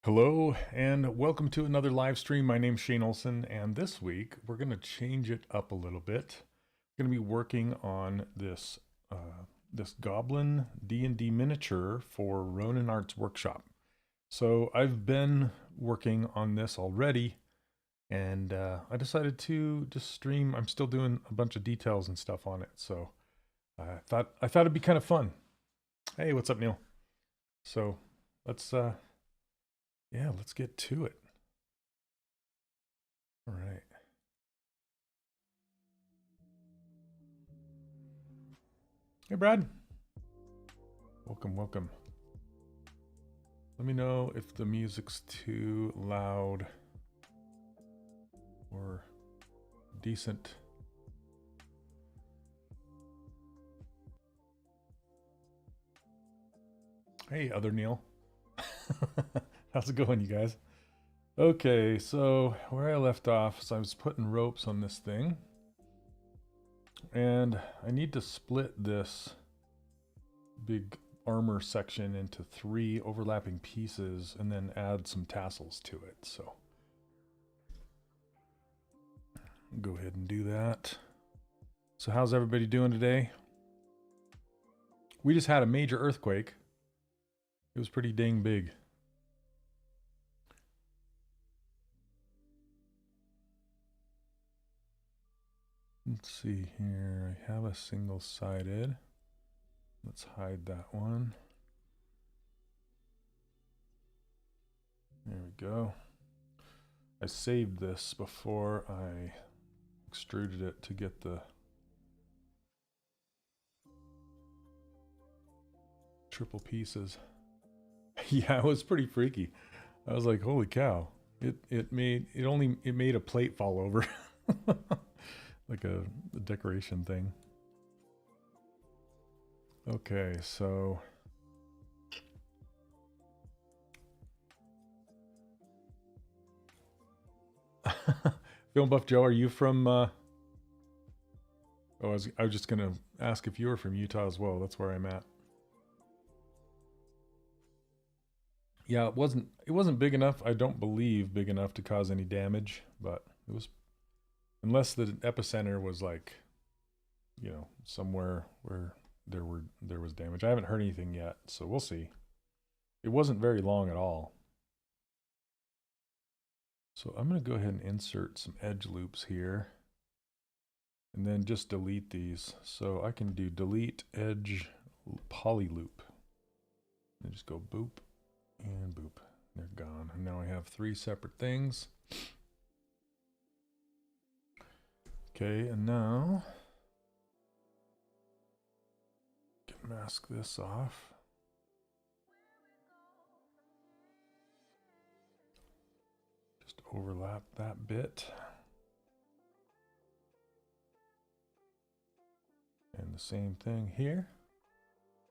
Hello and welcome to another live stream. My name's Shane Olson, and this week we're going to change it up a little bit. We're going to be working on this Goblin D&D miniature for Ronin Arts Workshop. So I've been working on this already, and I decided to just stream. I'm still doing a bunch of details and stuff on it, so I thought it'd be kind of fun. Hey, what's up, Neil? So let's get to it. All right. Hey, Brad. Welcome. Let me know if the music's too loud or decent. Hey, other Neil. How's it going, you guys? Okay, so where I left off is I was putting ropes on this thing. And I need to split this big armor section into 3 overlapping pieces and then add some tassels to it. So go ahead and do that. So how's everybody doing today? We just had a major earthquake. It was pretty dang big. Let's see here. I have a single-sided. Let's hide that one. There we go. I saved this before I extruded it to get the triple pieces. Yeah, it was pretty freaky. I was like, holy cow. It made a plate fall over. Like a decoration thing. Okay, so Film Buff Joe, are you from I was just gonna ask if you were from Utah as well. That's where I'm at. Yeah, it wasn't big enough, I don't believe big enough to cause any damage, but it was, unless the epicenter was like, you know, somewhere where there was damage. I haven't heard anything yet, so we'll see. It wasn't very long at all. So I'm going to go ahead and insert some edge loops here. And then just delete these. So I can do delete edge poly loop. And just go boop and boop. They're gone. And now I have 3 separate things. Okay, and now can mask this off. Just overlap that bit. And the same thing here.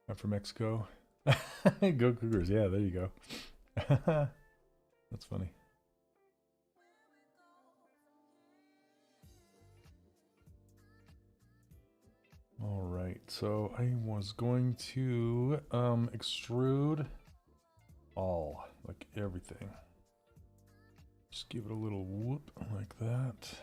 I'm from Mexico. Go Cougars. Yeah, there you go. That's funny. All right, so I was going to extrude all, like everything. Just give it a little whoop like that.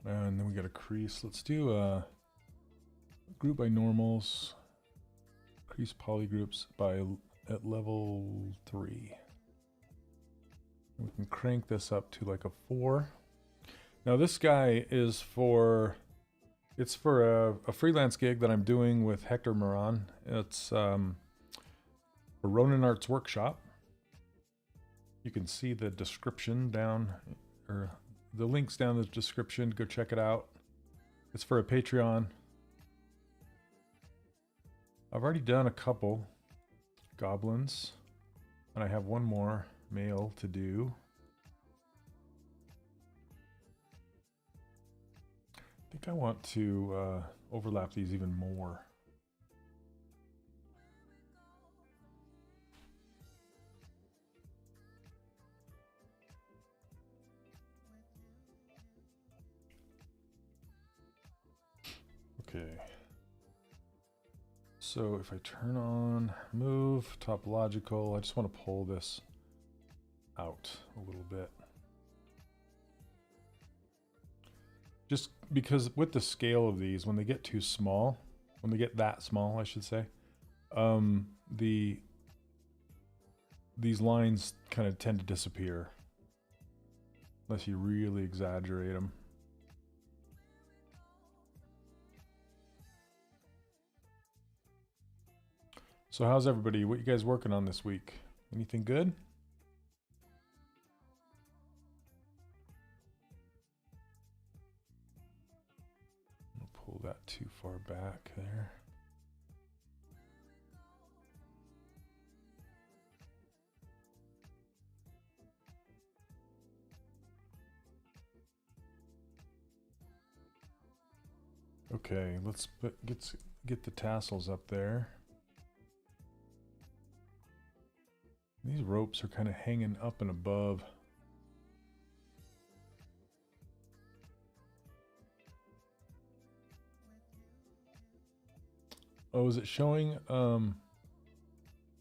And then we got a crease. Let's do a group by normals. Crease polygroups at level 3. We can crank this up to like a 4. Now this guy is for, it's for a freelance gig that I'm doing with Hector Moran. It's a Ronin Arts Workshop. You can see the description down, or the links down in the description. Go check it out. It's for a Patreon. I've already done a couple goblins, and I have one more male to do. I think I want to overlap these even more. Okay. So if I turn on move, topological, I just want to pull this out a little bit. Just because with the scale of these, when they get too small, when they get that small, I should say, these lines kind of tend to disappear unless you really exaggerate them. So how's everybody? What you guys working on this week? Anything good? I'll pull that too far back there. Okay, let's get the tassels up there. These ropes are kind of hanging up and above. Oh, is it showing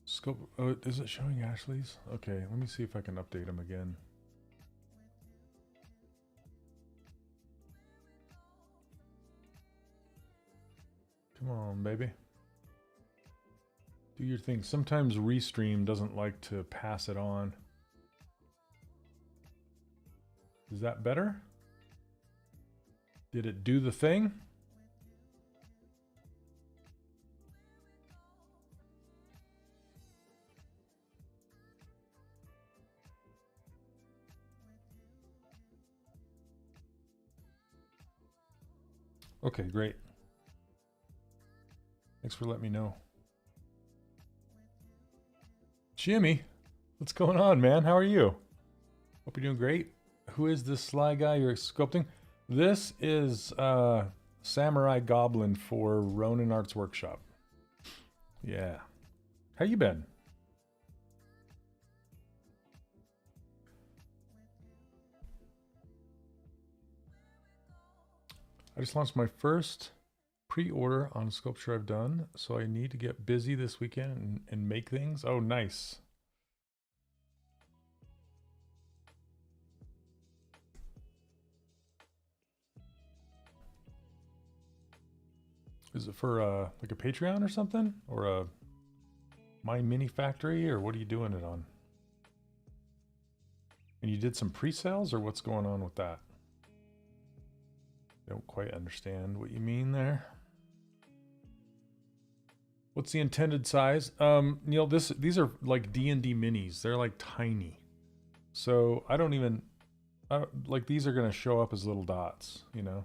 scope? Oh, is it showing Ashley's? Okay, let me see if I can update them again. Come on, baby. Do your thing. Sometimes Restream doesn't like to pass it on. Is that better? Did it do the thing? Okay, great. Thanks for letting me know. Jimmy, what's going on, man? How are you? Hope you're doing great. Who is this sly guy you're sculpting? This is Samurai Goblin for Ronin Arts Workshop. Yeah. How you been? I just launched my first pre-order on a sculpture I've done, so I need to get busy this weekend and make things. Oh, nice. Is it for like a Patreon or something? Or a My Mini Factory? Or what are you doing it on? And you did some pre-sales, or what's going on with that? I don't quite understand what you mean there. What's the intended size? Neil, these are like DnD minis. They're like tiny. So I don't even, like these are going to show up as little dots, you know?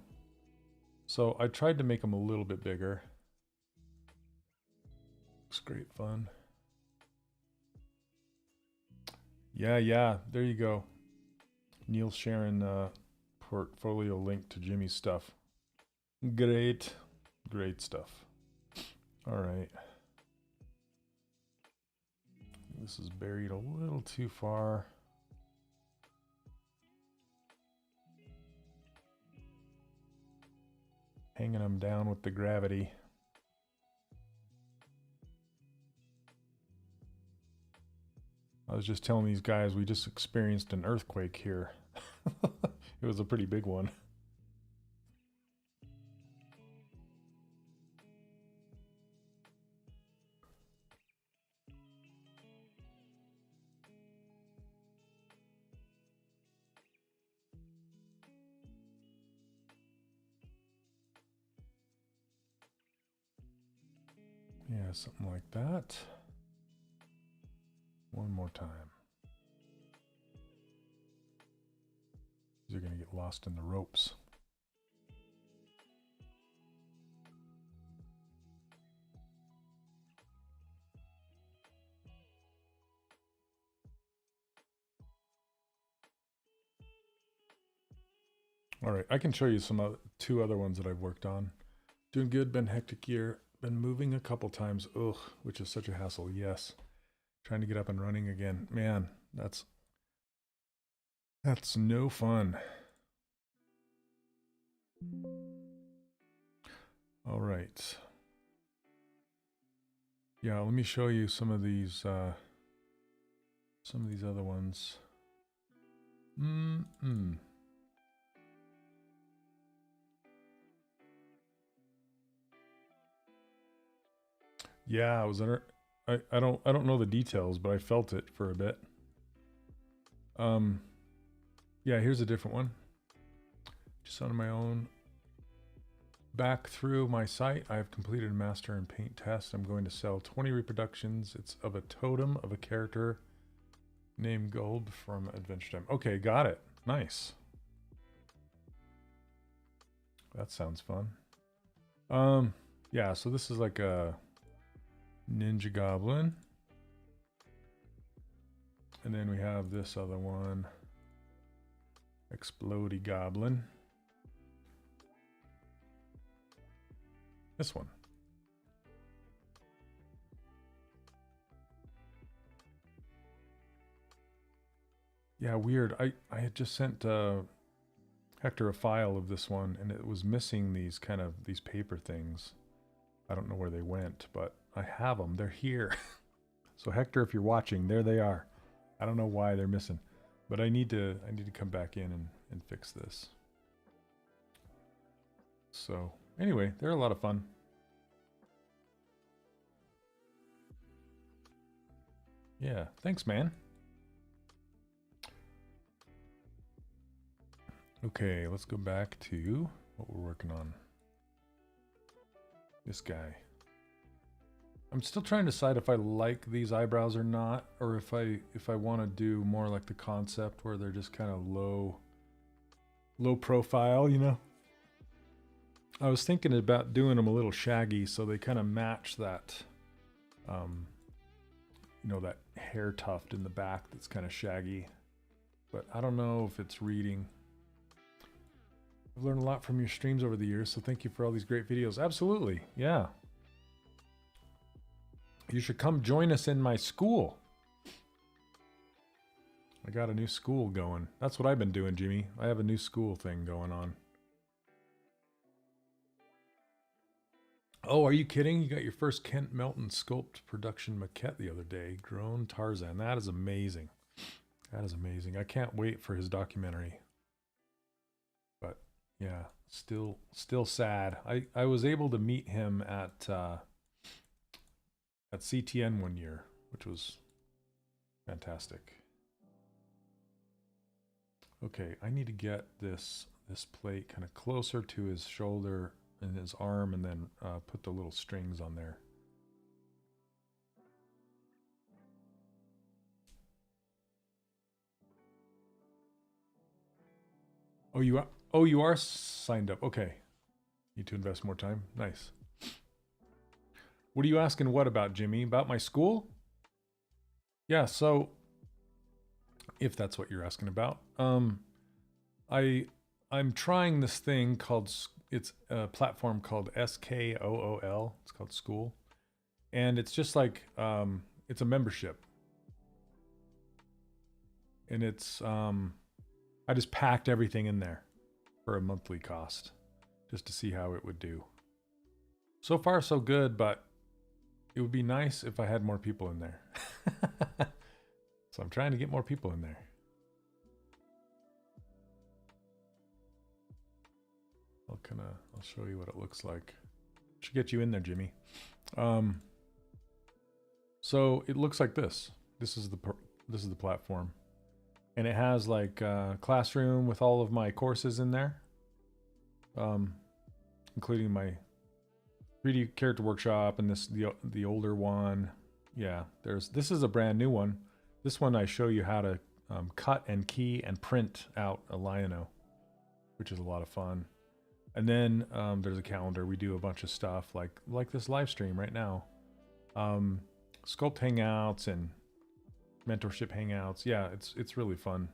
So I tried to make them a little bit bigger. Looks great fun. Yeah, there you go. Neil's sharing portfolio link to Jimmy's stuff. Great stuff. All right. This is buried a little too far. Hanging them down with the gravity. I was just telling these guys we just experienced an earthquake here. It was a pretty big one. Yeah, something like that. One more time. You're going to get lost in the ropes. All right, I can show you some two other ones that I've worked on. Doing good, been hectic year. Been moving a couple times, ugh, which is such a hassle, yes. Trying to get up and running again. Man, that's no fun. All right. Yeah, let me show you some of these other ones. Yeah, I was under. I don't know the details, but I felt it for a bit. Yeah, here's a different one. Just on my own. Back through my site, I have completed a master and paint test. I'm going to sell 20 reproductions. It's of a totem of a character named Gold from Adventure Time. Okay, got it. Nice. That sounds fun. Yeah, so this is like a Ninja Goblin. And then we have this other one. Explodey Goblin. This one. Yeah, weird. I had just sent Hector a file of this one, and it was missing these paper things. I don't know where they went, but I have them. They're here. So Hector, if you're watching, there they are. I don't know why they're missing, but I need to come back in and fix this. So anyway, they're a lot of fun. Yeah, thanks, man. Okay, let's go back to what we're working on. This guy. I'm still trying to decide if I like these eyebrows or not, or if I want to do more like the concept where they're just kind of low profile, you know. I was thinking about doing them a little shaggy so they kind of match that, you know, that hair tuft in the back that's kind of shaggy. But I don't know if it's reading. I've learned a lot from your streams over the years, so thank you for all these great videos. Absolutely, yeah. You should come join us in my school. I got a new school going. That's what I've been doing, Jimmy. I have a new school thing going on. Oh, are you kidding? You got your first Kent Melton sculpt production maquette the other day. Grown Tarzan. That is amazing. That is amazing. I can't wait for his documentary. But yeah, still sad. I was able to meet him at CTN one year, which was fantastic. Okay, I need to get this plate kind of closer to his shoulder and his arm, and then put the little strings on there. Oh, you are signed up. Okay. Need to invest more time. Nice. What are you asking what about, Jimmy? About my school? Yeah, so if that's what you're asking about. I'm trying this thing called, it's a platform called SKOOL. It's called School. And it's just like, it's a membership. And it's, I just packed everything in there for a monthly cost just to see how it would do. So far, so good, but it would be nice if I had more people in there. So I'm trying to get more people in there. I'll show you what it looks like. Should get you in there, Jimmy. So it looks like this. This is the platform, and it has like a classroom with all of my courses in there, including my 3D character workshop and the older one. Yeah, this is a brand new one. This one I show you how to cut and key and print out a Lion-O, which is a lot of fun. And then there's a calendar. We do a bunch of stuff like this live stream right now. Sculpt hangouts and mentorship hangouts. Yeah, it's really fun.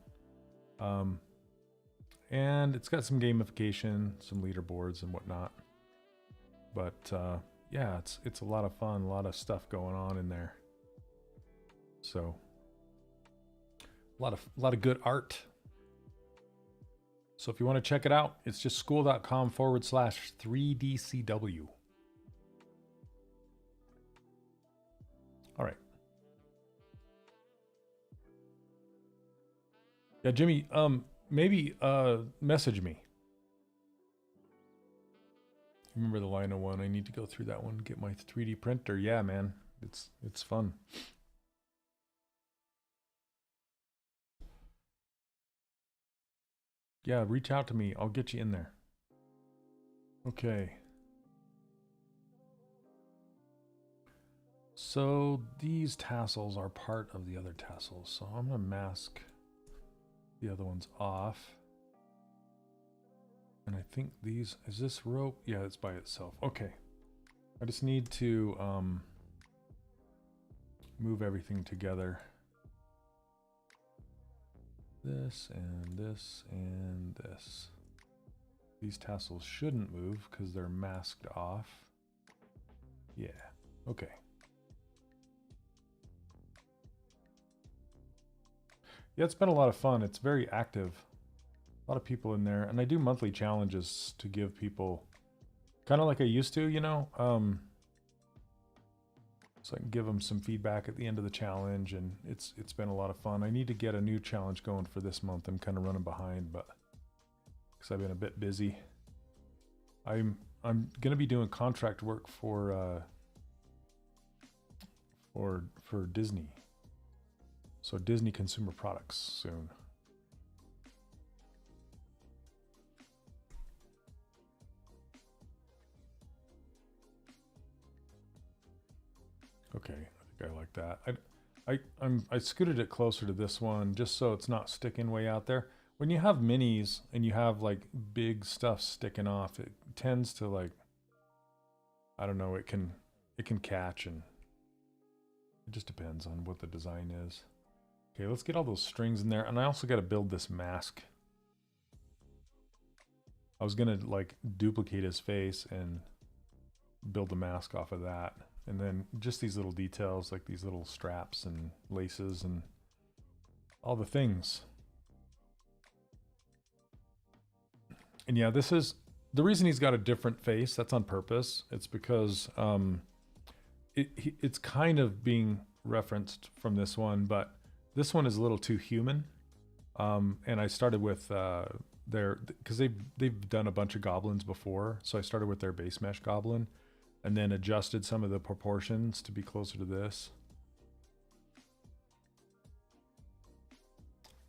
And it's got some gamification, some leaderboards and whatnot. But yeah, it's a lot of fun, a lot of stuff going on in there. So a lot of good art. So if you want to check it out, it's just school.com/3DCW. Yeah, Jimmy, maybe message me. Remember the Lino one? I need to go through that one, get my 3D printer. Yeah, man, it's fun. Yeah, reach out to me. I'll get you in there. Okay. So these tassels are part of the other tassels. So I'm gonna mask the other ones off. And I think these, is this rope? Yeah, it's by itself. Okay. I just need to move everything together. This and this and this. These tassels shouldn't move because they're masked off. Yeah, okay. Yeah, it's been a lot of fun. It's very active. A lot of people in there. And I do monthly challenges to give people, kind of like I used to, you know? So I can give them some feedback at the end of the challenge, and it's been a lot of fun. I need to get a new challenge going for this month. I'm kind of running behind, but because I've been a bit busy. I'm gonna be doing contract work for Disney. So Disney consumer products soon. Okay, I think I like that. I scooted it closer to this one just so it's not sticking way out there. When you have minis and you have like big stuff sticking off, it tends to, like, I don't know, it can catch, and it just depends on what the design is. Okay, let's get all those strings in there, and I also got to build this mask. I was gonna like duplicate his face and build the mask off of that. And then just these little details, like these little straps and laces and all the things. And yeah, this is the reason he's got a different face. That's on purpose. It's because it's kind of being referenced from this one, but this one is a little too human. And I started with because they've done a bunch of goblins before, so I started with their base mesh goblin, and then adjusted some of the proportions to be closer to this.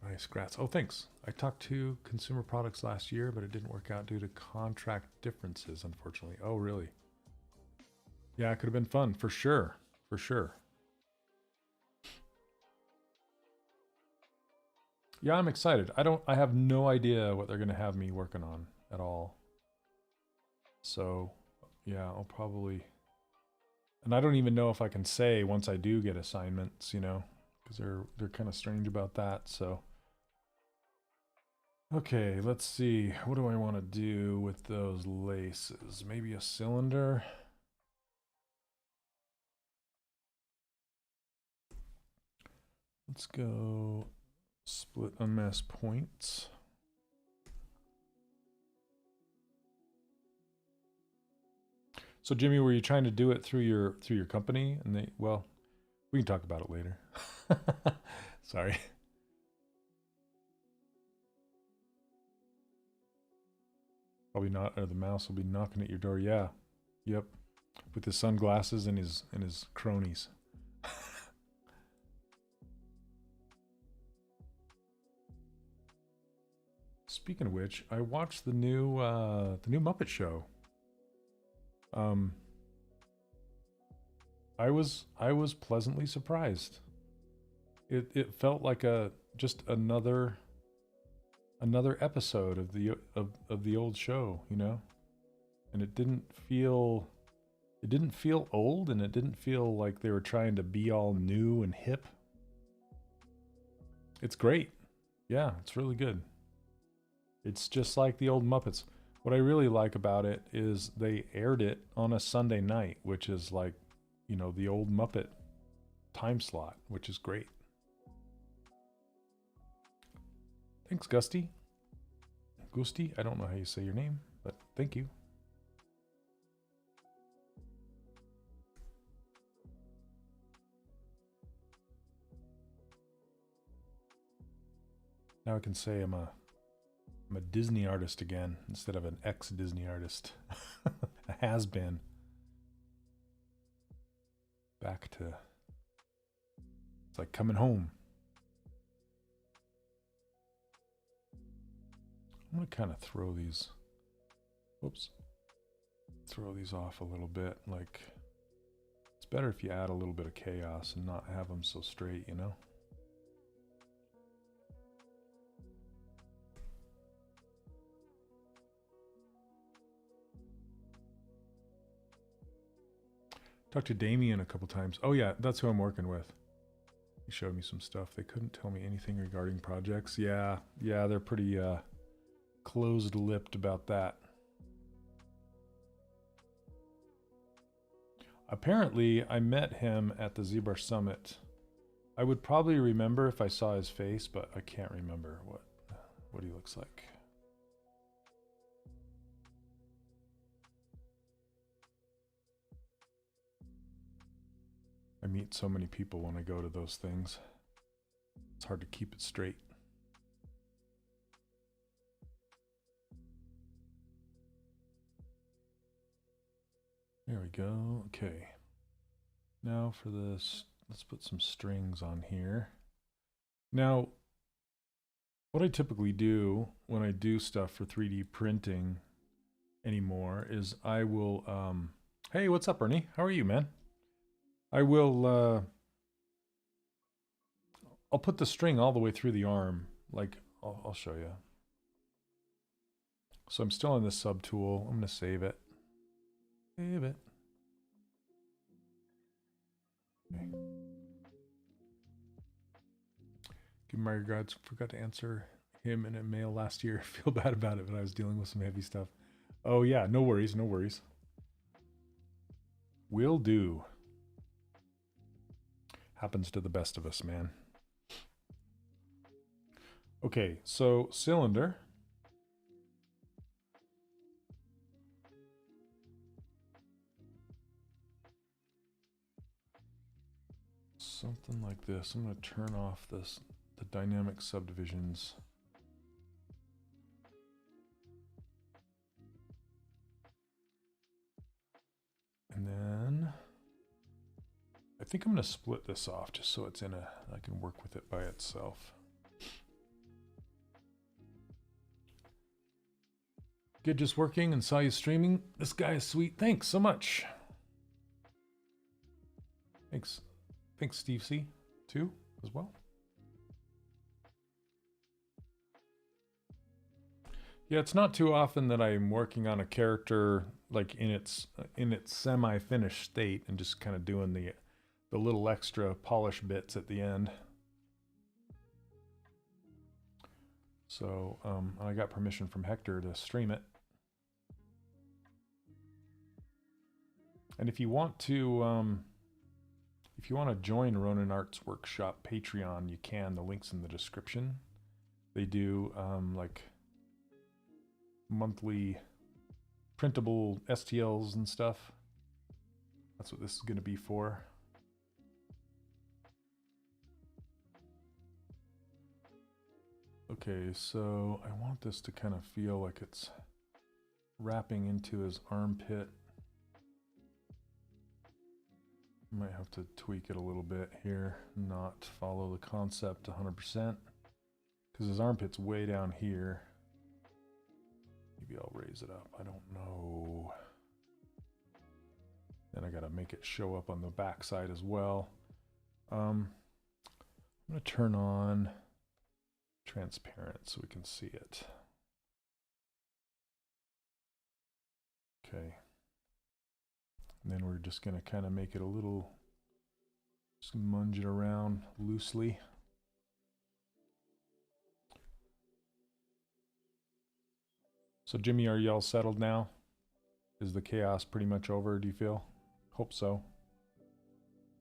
Nice, Grats. Oh, thanks. I talked to Consumer Products last year, but it didn't work out due to contract differences, unfortunately. Oh, really? Yeah, it could have been fun, for sure. For sure. Yeah, I'm excited. I have no idea what they're going to have me working on at all. So, yeah, I'll probably, and I don't even know if I can say once I do get assignments, you know, because they're kind of strange about that. So, okay, let's see. What do I want to do with those laces? Maybe a cylinder. Let's go split unmask points. So Jimmy, were you trying to do it through your company? And well, we can talk about it later. Sorry. Probably not, or the mouse will be knocking at your door. Yeah. Yep. With his sunglasses and his cronies. Speaking of which, I watched the new Muppet Show. I was pleasantly surprised. It felt like just another episode of the old show, you know? And it didn't feel old, and it didn't feel like they were trying to be all new and hip. It's great. Yeah, it's really good. It's just like the old Muppets. What I really like about it is they aired it on a Sunday night, which is like, you know, the old Muppet time slot, which is great. Thanks, Gusty. Gusty, I don't know how you say your name, but thank you. Now I can say I'm a Disney artist again instead of an ex-Disney artist. A has-been. Back to... It's like coming home. I'm going to kind of throw these... Whoops. Throw these off a little bit. Like, it's better if you add a little bit of chaos and not have them so straight, you know? Talked to Damien a couple times. Oh yeah, that's who I'm working with. He showed me some stuff. They couldn't tell me anything regarding projects. Yeah, they're pretty closed-lipped about that. Apparently, I met him at the ZBrush Summit. I would probably remember if I saw his face, but I can't remember what he looks like. I meet so many people when I go to those things. It's hard to keep it straight. There we go. Okay. Now for this, let's put some strings on here. Now, what I typically do when I do stuff for 3D printing anymore is I will, hey, what's up, Ernie? How are you, man? I will, I'll put the string all the way through the arm. Like, I'll show you. So I'm still in this subtool. I'm going to save it. Save it. Okay. Give my regards. Forgot to answer him in a mail last year. Feel bad about it, but I was dealing with some heavy stuff. Oh yeah, no worries, no worries. Will do. Happens to the best of us, man. Okay, so cylinder. Something like this. I'm going to turn off the dynamic subdivisions. And then I think I'm going to split this off just so it's in a, I can work with it by itself. Good, just working and saw you streaming. This guy is sweet. Thanks so much. Thanks. Thanks, Steve C. too, as well. Yeah, it's not too often that I'm working on a character like in its semi-finished state and just kind of doing the little extra polish bits at the end. So I got permission from Hector to stream it. And if you want to join Ronin Arts Workshop Patreon, you can. The link's in the description. They do like monthly printable STLs and stuff. That's what this is going to be for. Okay, so I want this to kind of feel like it's wrapping into his armpit. Might have to tweak it a little bit here, not follow the concept 100%, because his armpit's way down here. Maybe I'll raise it up, I don't know. Then I gotta make it show up on the back side as well. I'm gonna turn on transparent so we can see it. Okay. And then we're just going to kind of make it a little, just munge it around loosely. So Jimmy, are y'all settled now? Is the chaos pretty much over, do you feel? Hope so.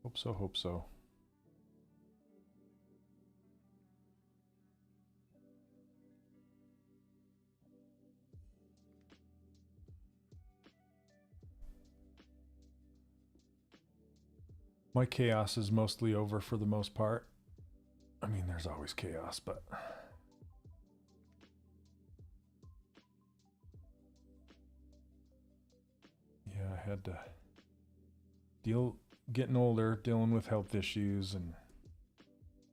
Hope so, hope so. My chaos is mostly over for the most part. I mean, there's always chaos, but had to getting older, dealing with health issues and,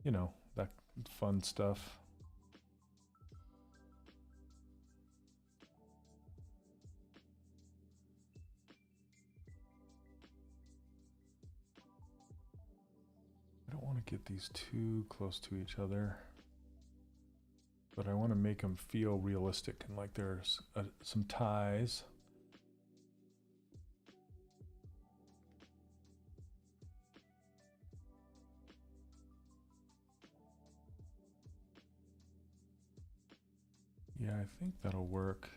you know, that fun stuff. I don't want to get these too close to each other, but I want to make them feel realistic and like there's some ties. Yeah, I think that'll work.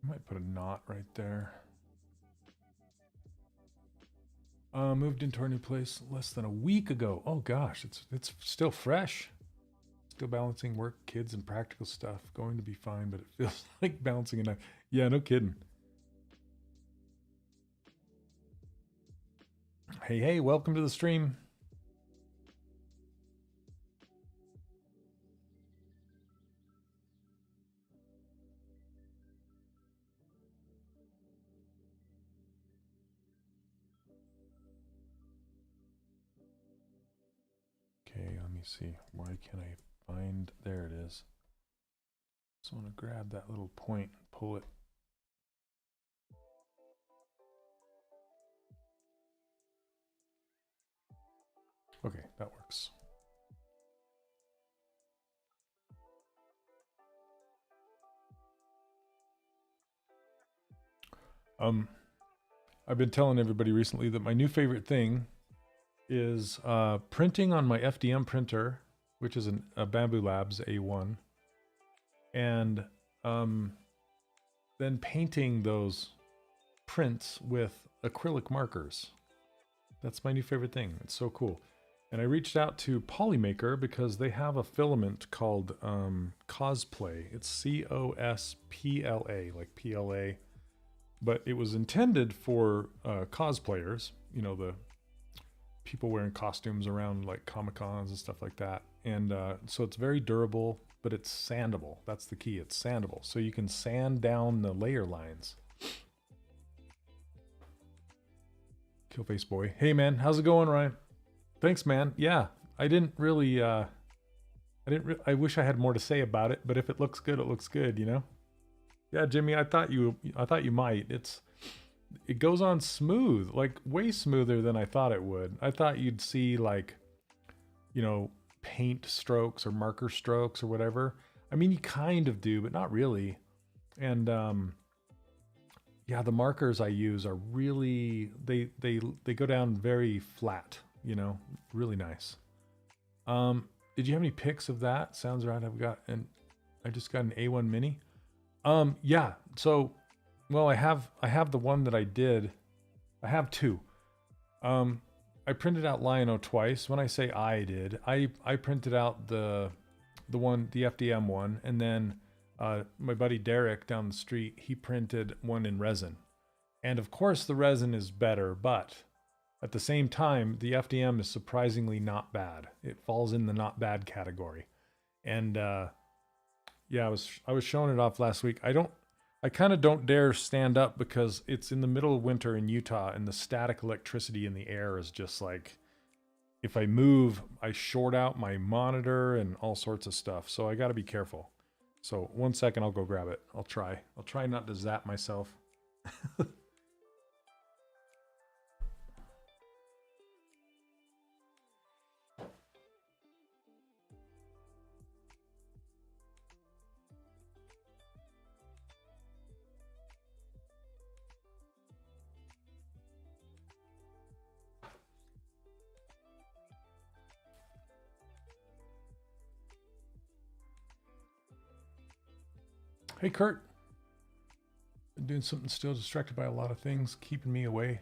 I might put a knot right there. Moved into our new place less than a week ago. Oh gosh, it's still fresh. Still balancing work, kids, and practical stuff. Going to be fine, but it feels like balancing a knife. Yeah, no kidding. Hey, hey, welcome to the stream. Okay, let me see. Why can't I find? There it is. Just want to grab that little point, pull it. Okay, that works. I've been telling everybody recently that my new favorite thing is printing on my FDM printer, which is a Bamboo Labs A1, and then painting those prints with acrylic markers. That's my new favorite thing. It's so cool. And I reached out to Polymaker because they have a filament called Cosplay. It's C-O-S-P-L-A, like P-L-A. But it was intended for cosplayers, you know, the people wearing costumes around like Comic-Cons and stuff like that. And so it's very durable, but it's sandable. That's the key. It's sandable. So you can sand down the layer lines. Killface boy. Hey man, how's it going, Ryan? Thanks, man. Yeah, I didn't really, I wish I had more to say about it, but if it looks good, it looks good, you know? Yeah, Jimmy, I thought you might. It goes on smooth, like way smoother than I thought it would. I thought you'd see like, you know, paint strokes or marker strokes or whatever. I mean, you kind of do, but not really. And yeah, the markers I use are really, they go down very flat, you know, really nice. Did you have any pics of that? Sounds right. I just got an A1 Mini. Yeah, so, well, I have the one that I did. I have two. I printed out Lion-O twice. When I say I did, I printed out the FDM one, and then my buddy Derek down the street, he printed one in resin. And of course the resin is better, but at the same time, the FDM is surprisingly not bad. It falls in the not bad category. And yeah, I was showing it off last week. I kind of don't dare stand up because it's in the middle of winter in Utah and the static electricity in the air is just like, if I move, I short out my monitor and all sorts of stuff. So I got to be careful. So 1 second, I'll go grab it. I'll try not to zap myself. Hey, Kurt. Been doing something, still distracted by a lot of things, keeping me away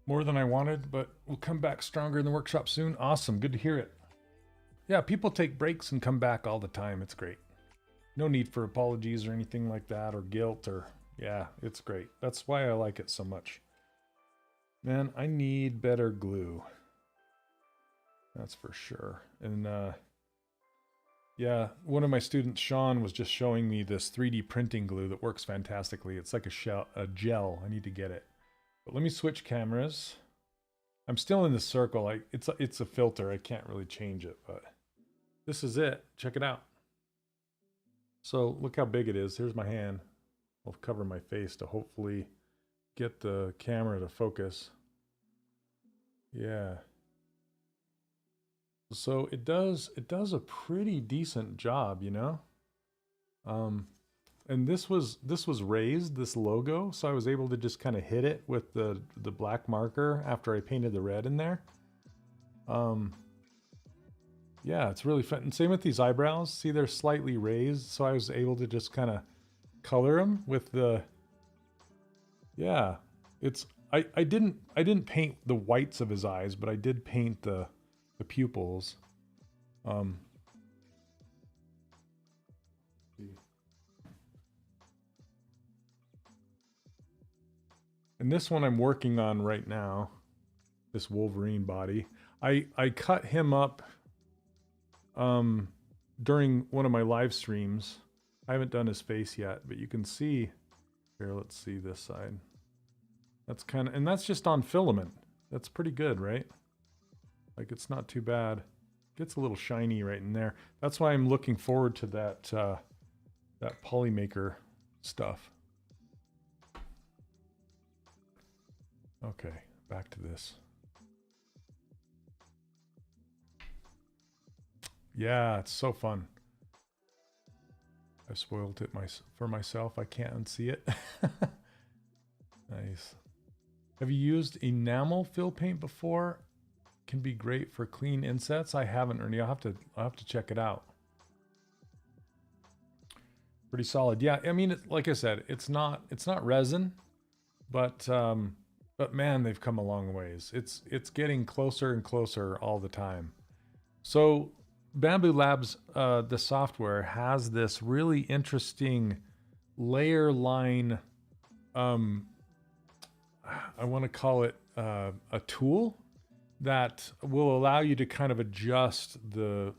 more than I wanted, but we'll come back stronger in the workshop soon. Awesome. Good to hear it. Yeah, people take breaks and come back all the time. It's great. No need for apologies or anything like that, or guilt, or yeah, it's great. That's why I like it so much. Man, I need better glue. That's for sure. And yeah, one of my students, Sean, was just showing me this 3D printing glue that works fantastically. It's like a gel. I need to get it. But let me switch cameras. I'm still in the circle. It's a filter. I can't really change it, but this is it. Check it out. So look how big it is. Here's my hand. I'll cover my face to hopefully get the camera to focus. Yeah. So it does a pretty decent job, you know? And this was raised, this logo, so I was able to just kind of hit it with the black marker after I painted the red in there. Yeah, it's really fun. And same with these eyebrows. See, they're slightly raised, so I was able to just kind of color them with the... Yeah, it's... I didn't paint the whites of his eyes, but I did paint the pupils. And this one I'm working on right now, this Wolverine body. I cut him up during one of my live streams. I haven't done his face yet, but you can see here. Let's see this side. That's kind of, and that's just on filament. That's pretty good, right? Like, it's not too bad. Gets a little shiny right in there. That's why I'm looking forward to that that Polymaker stuff. Okay, back to this. Yeah, it's so fun. I spoiled it for myself. I can't unsee it. Nice. Have you used enamel fill paint before? Can be great for clean insets. I haven't, Ernie. I'll have to check it out. Pretty solid. Yeah, I mean, like I said, it's not resin, but man, they've come a long ways. It's getting closer and closer all the time. So Bamboo Labs, the software, has this really interesting layer line. I want to call it a tool that will allow you to kind of adjust the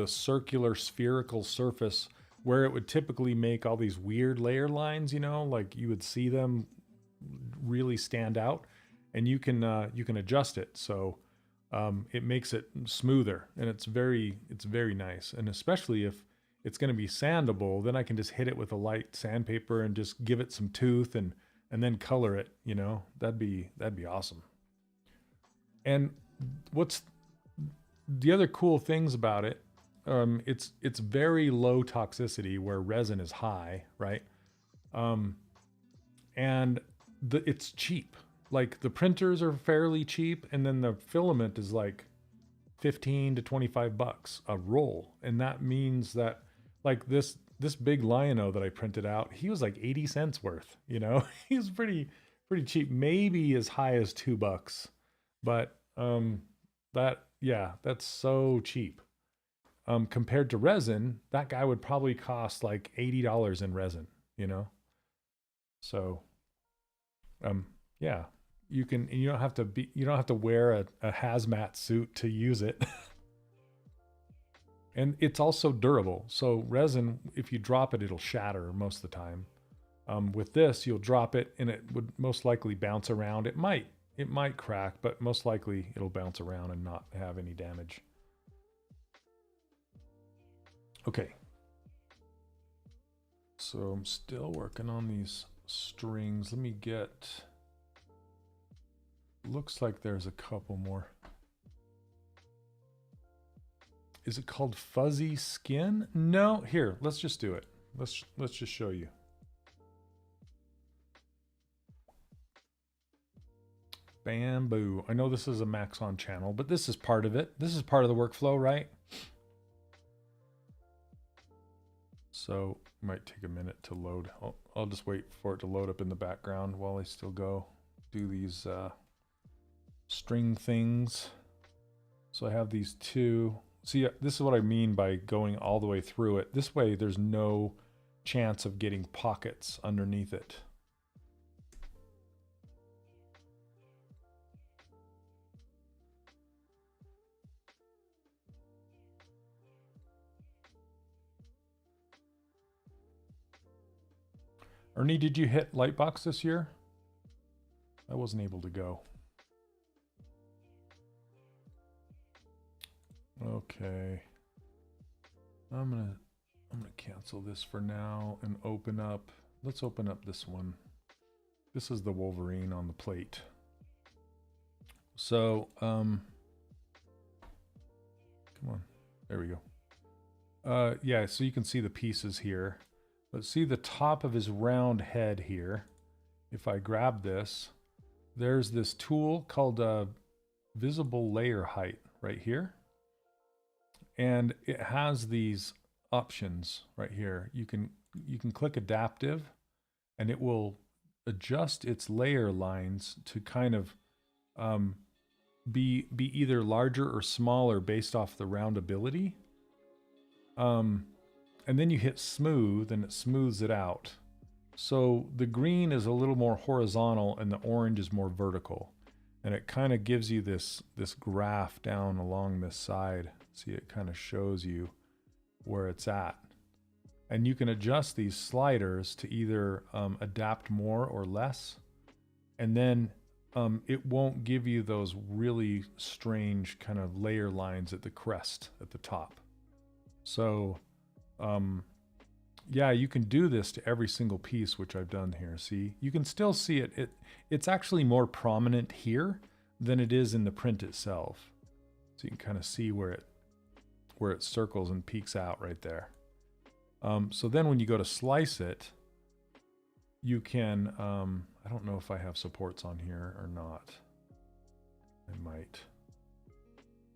circular spherical surface where it would typically make all these weird layer lines, you know, like you would see them really stand out, and you can adjust it so it makes it smoother, and it's very nice. And especially if it's going to be sandable, then I can just hit it with a light sandpaper and just give it some tooth and then color it, you know. That'd be awesome. And what's the other cool things about it, it's very low toxicity where resin is high, right? And it's cheap. Like, the printers are fairly cheap, and then the filament is like 15 to 25 bucks a roll. And that means that, like, this big Lion-O that I printed out, he was like 80 cents worth, you know. He was pretty cheap, maybe as high as $2. But that's so cheap. Compared to resin, that guy would probably cost like $80 in resin, you know. So yeah, you don't have to wear a hazmat suit to use it. And it's also durable. So resin, if you drop it, it'll shatter most of the time. With this, you'll drop it and it would most likely bounce around. It might crack, but most likely it'll bounce around and not have any damage. Okay. So I'm still working on these strings. Let me get... Looks like there's a couple more. Is it called Fuzzy Skin? No, here, let's just do it. Let's just show you. Bamboo. I know this is a Maxon channel, but this is part of it. This is part of the workflow, right? So it might take a minute to load. I'll just wait for it to load up in the background while I still go do these string things. So I have these two. See, this is what I mean by going all the way through it. This way there's no chance of getting pockets underneath it. Ernie, did you hit Lightbox this year? I wasn't able to go. Okay. I'm gonna cancel this for now and open up. Let's open up this one. This is the Wolverine on the plate. So, come on. There we go. Yeah, so you can see the pieces here. Let's see the top of his round head here. If I grab this, there's this tool called visible layer height right here. And it has these options right here. You can click adaptive and it will adjust its layer lines to kind of be either larger or smaller based off the roundability. And then you hit smooth and it smooths it out. So the green is a little more horizontal and the orange is more vertical. And it kind of gives you this graph down along this side. See, it kind of shows you where it's at. And you can adjust these sliders to either adapt more or less. And then it won't give you those really strange kind of layer lines at the crest at the top. So yeah, you can do this to every single piece, which I've done here. See, you can still see it. It's actually more prominent here than it is in the print itself. So you can kind of see where it circles and peaks out right there. So then when you go to slice it, you can, I don't know if I have supports on here or not. I might.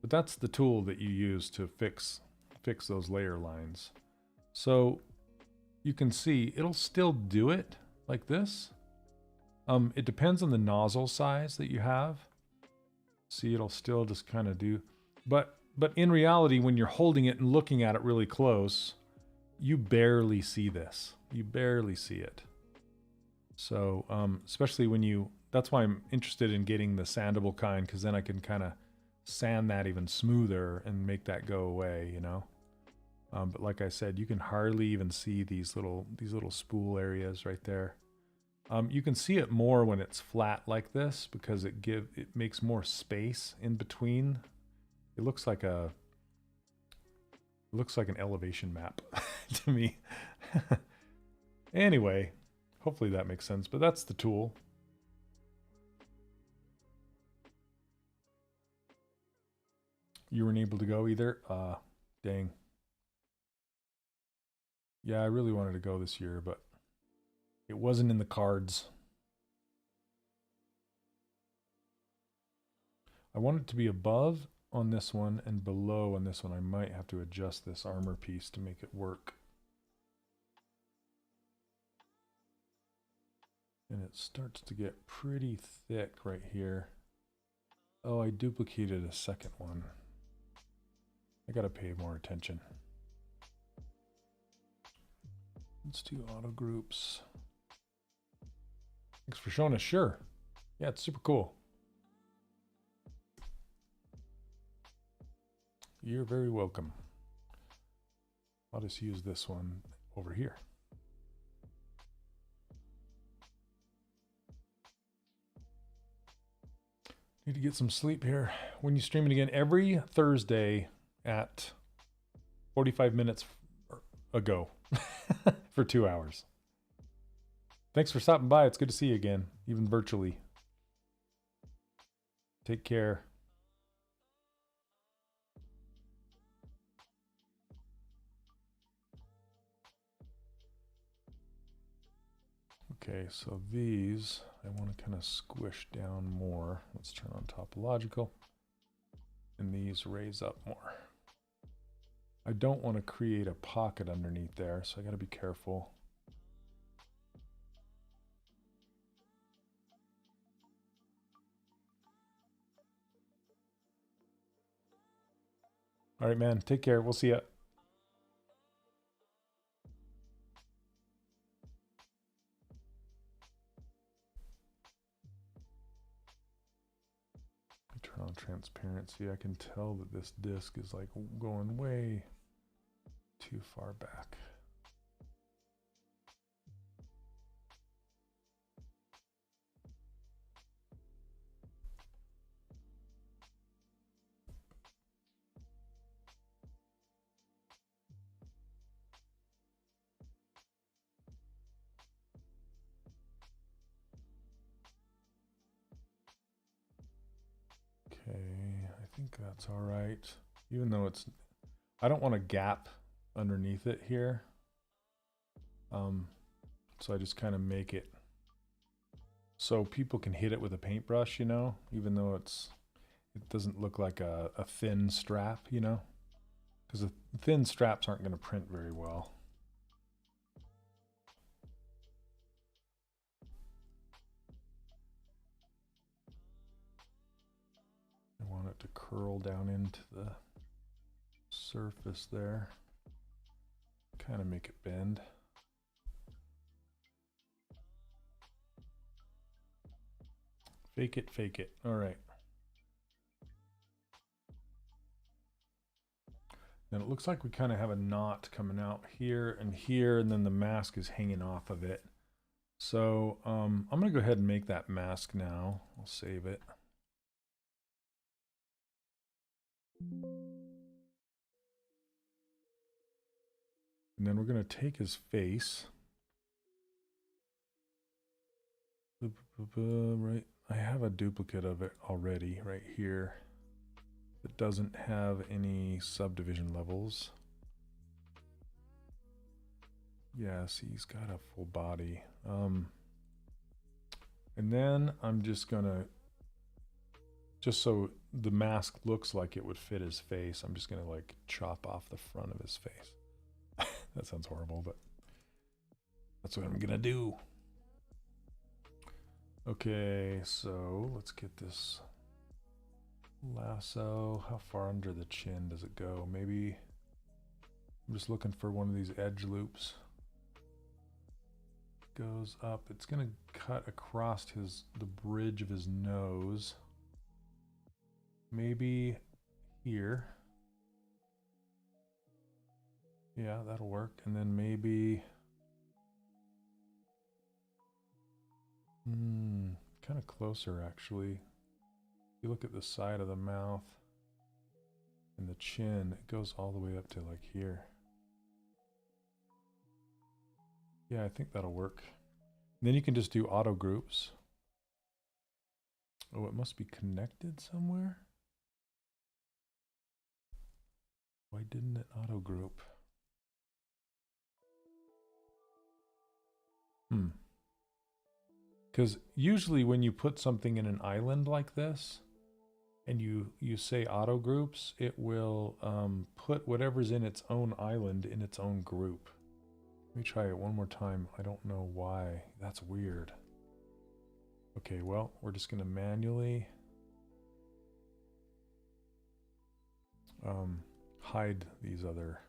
But that's the tool that you use to fix those layer lines. So you can see it'll still do it like this. It depends on the nozzle size that you have. See, it'll still just kind of do, but in reality, when you're holding it and looking at it really close, you barely see this. You barely see it. So, especially when that's why I'm interested in getting the sandable kind, because then I can kind of sand that even smoother and make that go away, you know? But like I said, you can hardly even see these little spool areas right there. You can see it more when it's flat like this because it makes more space in between. It looks like an elevation map to me. Anyway, hopefully that makes sense, but that's the tool. You weren't able to go either? Dang. Yeah, I really wanted to go this year, but it wasn't in the cards. I want it to be above on this one and below on this one. I might have to adjust this armor piece to make it work. And it starts to get pretty thick right here. Oh, I duplicated a second one. I gotta pay more attention. Let's do auto groups. Thanks for showing us. Sure. Yeah, it's super cool. You're very welcome. I'll just use this one over here. Need to get some sleep here. When you stream it again, every Thursday at 45 minutes ago for 2 hours. Thanks for stopping by. It's good to see you again, even virtually. Take care. Okay, so these I want to kind of squish down more. Let's turn on topological. And these raise up more. I don't want to create a pocket underneath there, so I got to be careful. All right, man. Take care. We'll see ya. Turn on transparency. I can tell that this disc is like going way too far back. that's all right. Even though it's, I don't want a gap underneath it here. So I just kind of make it so people can hit it with a paintbrush, you know, even though it doesn't look like a thin strap, you know, because the thin straps aren't going to print very well. I want it to curl down into the surface there, kind of make it bend. Fake it, fake it. All right. And it looks like we kind of have a knot coming out here, and then the mask is hanging off of it. So I'm going to go ahead and make that mask now. I'll save it. And then we're going to take his face. Right. I have a duplicate of it already right here. It doesn't have any subdivision levels. Yes, he's got a full body. And then I'm just gonna, just so the mask looks like it would fit his face, I'm just gonna like chop off the front of his face. That sounds horrible, but that's what I'm gonna do. Okay, so let's get this lasso. How far under the chin does it go? Maybe I'm just looking for one of these edge loops. Goes up. It's gonna cut across the bridge of his nose. Maybe here. Yeah, that'll work. And then maybe kind of closer actually. If you look at the side of the mouth and the chin, it goes all the way up to like here. Yeah, I think that'll work. And then you can just do auto groups. Oh, it must be connected somewhere. Why didn't it auto group? Because usually when you put something in an island like this, and you say auto groups, it will put whatever's in its own island in its own group. Let me try it one more time. I don't know why. That's weird. Okay, well, we're just going to manually hide these other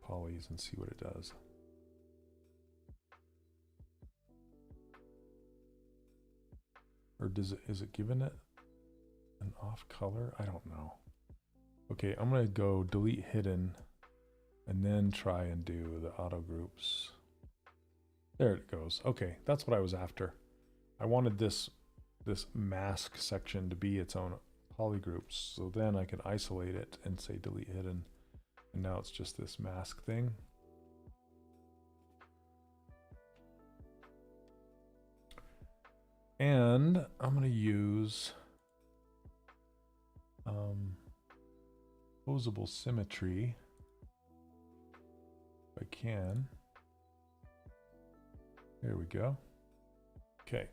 polys and see what it does. Or is it giving it an off color? I don't know. Okay, I'm going to go delete hidden and then try and do the auto groups. There it goes. Okay, that's what I was after. I wanted this mask section to be its own polygroups, so then I could isolate it and say delete hidden, and now it's just this mask thing. And I'm going to use posable symmetry if I can. There we go. Okay.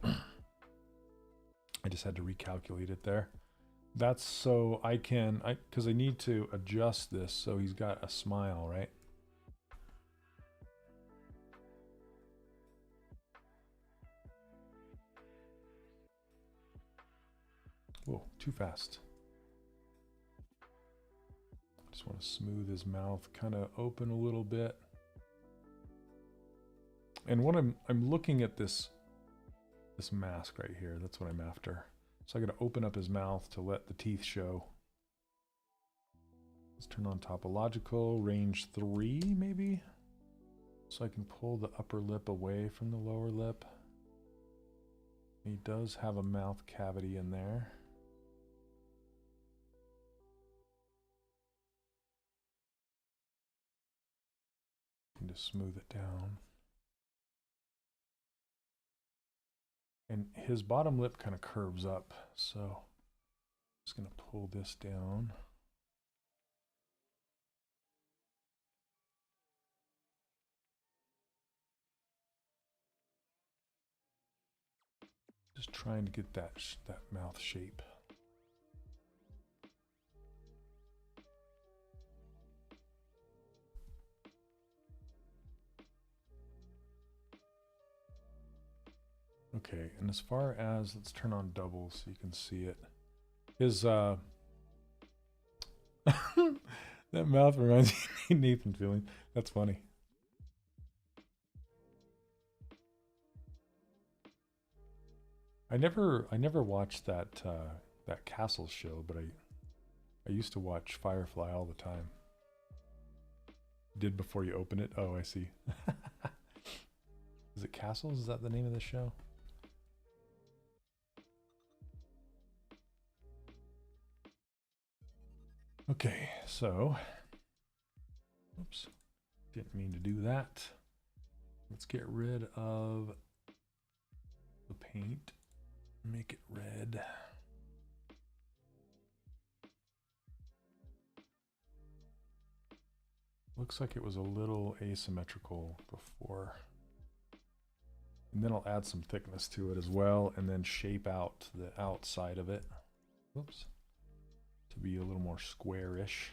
I just had to recalculate it there. That's so I can, because I need to adjust this so he's got a smile, right? Whoa, too fast. Just want to smooth his mouth, kind of open a little bit. And what I'm looking at this mask right here. That's what I'm after. So I got to open up his mouth to let the teeth show. Let's turn on topological, range 3 maybe. So I can pull the upper lip away from the lower lip. He does have a mouth cavity in there. And just smooth it down. And his bottom lip kind of curves up, so Just going to pull this down. Just trying to get that mouth shape. Okay, and as far as, let's turn on double so you can see it. His that mouth reminds me of Nathan feeling. That's funny. I never watched that that Castle show, but I used to watch Firefly all the time. Did before you open it? Oh, I see. Is it Castles? Is that the name of the show? Okay, so, oops, didn't mean to do that. Let's get rid of the paint, make it red. Looks like it was a little asymmetrical before. And then I'll add some thickness to it as well, and then shape out the outside of it. Whoops. To be a little more squarish.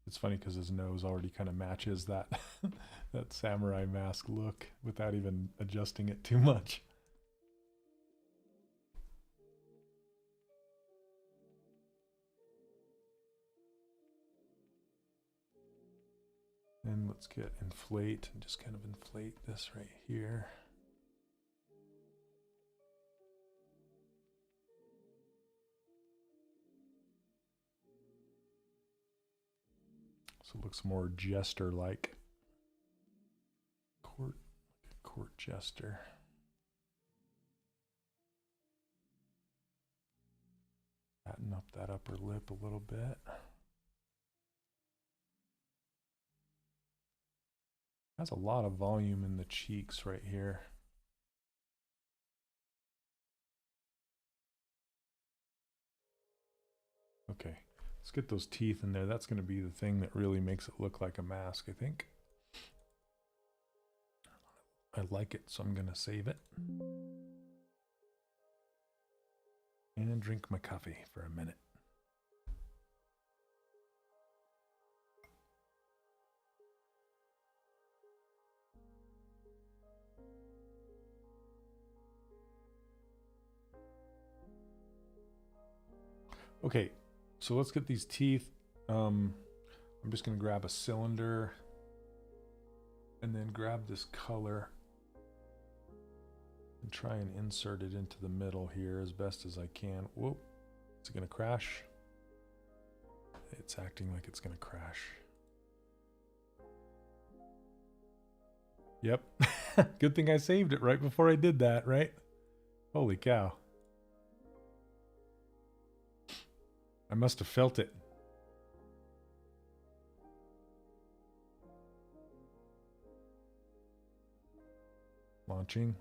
It's funny because his nose already kind of matches that that samurai mask look without even adjusting it too much. And let's get inflate and just kind of inflate this right here. So it looks more jester-like. Court jester. Fatten up that upper lip a little bit. Has a lot of volume in the cheeks right here. Okay, let's get those teeth in there. That's going to be the thing that really makes it look like a mask, I think. I like it, so I'm going to save it. And drink my coffee for a minute. Okay, so let's get these teeth. I'm just going to grab a cylinder and then grab this color and try and insert it into the middle here as best as I can. Whoop, is it going to crash? It's acting like it's going to crash. Yep, good thing I saved it right before I did that, right? Holy cow. I must have felt it. Launching.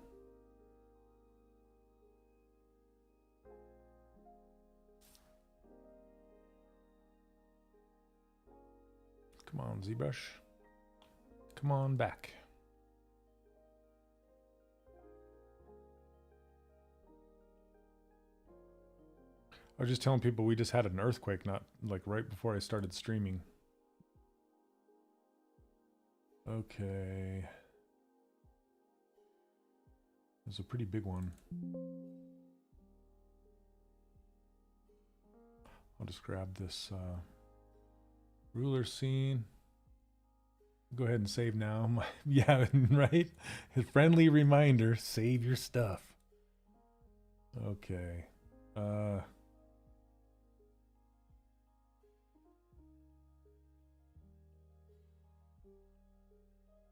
Come on, ZBrush. Come on back. I was just telling people we just had an earthquake, not like right before I started streaming. Okay. It was a pretty big one. I'll just grab this ruler scene. Go ahead and save now. Yeah, right? A friendly reminder, save your stuff. Okay.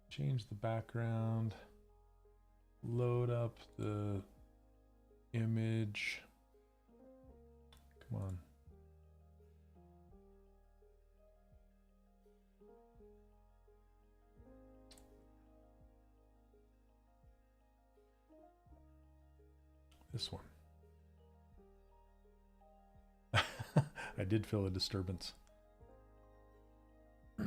Change the background. Load up the image. Come on. This one. I did feel a disturbance. All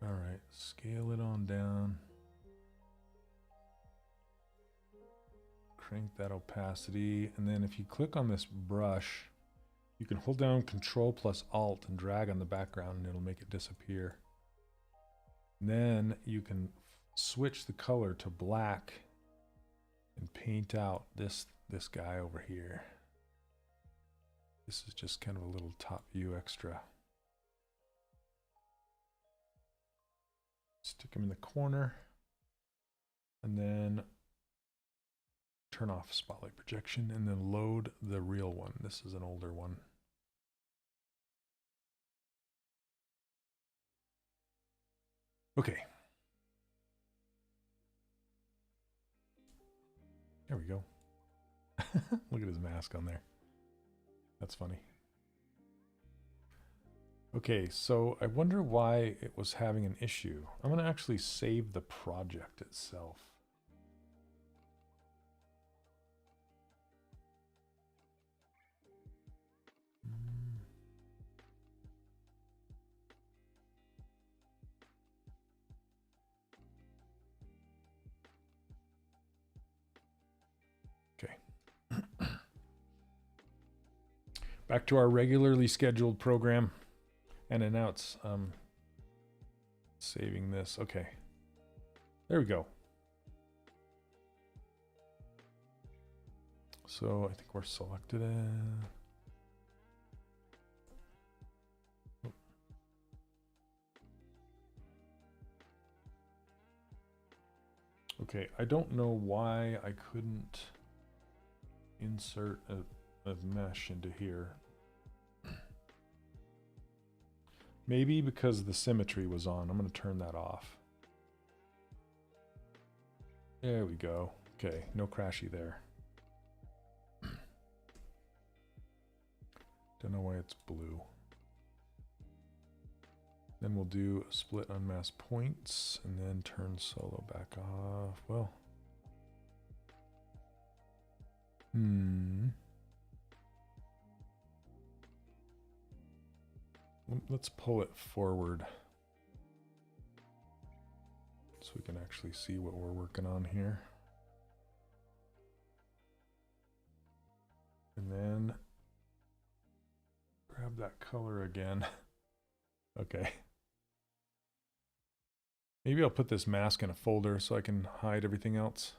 right, scale it on down. Crank that opacity, and then if you click on this brush, you can hold down Control plus Alt and drag on the background and it'll make it disappear. And then you can switch the color to black and paint out this guy over here. This is just kind of a little top view extra. Stick him in the corner and then turn off spotlight projection and then load the real one. This is an older one. Okay. There we go. Look at his mask on there. That's funny. Okay, so I wonder why it was having an issue. I'm going to actually save the project itself. Back to our regularly scheduled program. And now it's saving this. Okay. There we go. So I think we're selected. Okay, I don't know why I couldn't insert a mesh into here. Maybe because the symmetry was on. I'm going to turn that off. There we go. Okay, no crashy there. Don't know why it's blue. Then we'll do split unmask points and then turn solo back off. Well. Let's pull it forward so we can actually see what we're working on here. And then grab that color again. Okay. Maybe I'll put this mask in a folder so I can hide everything else.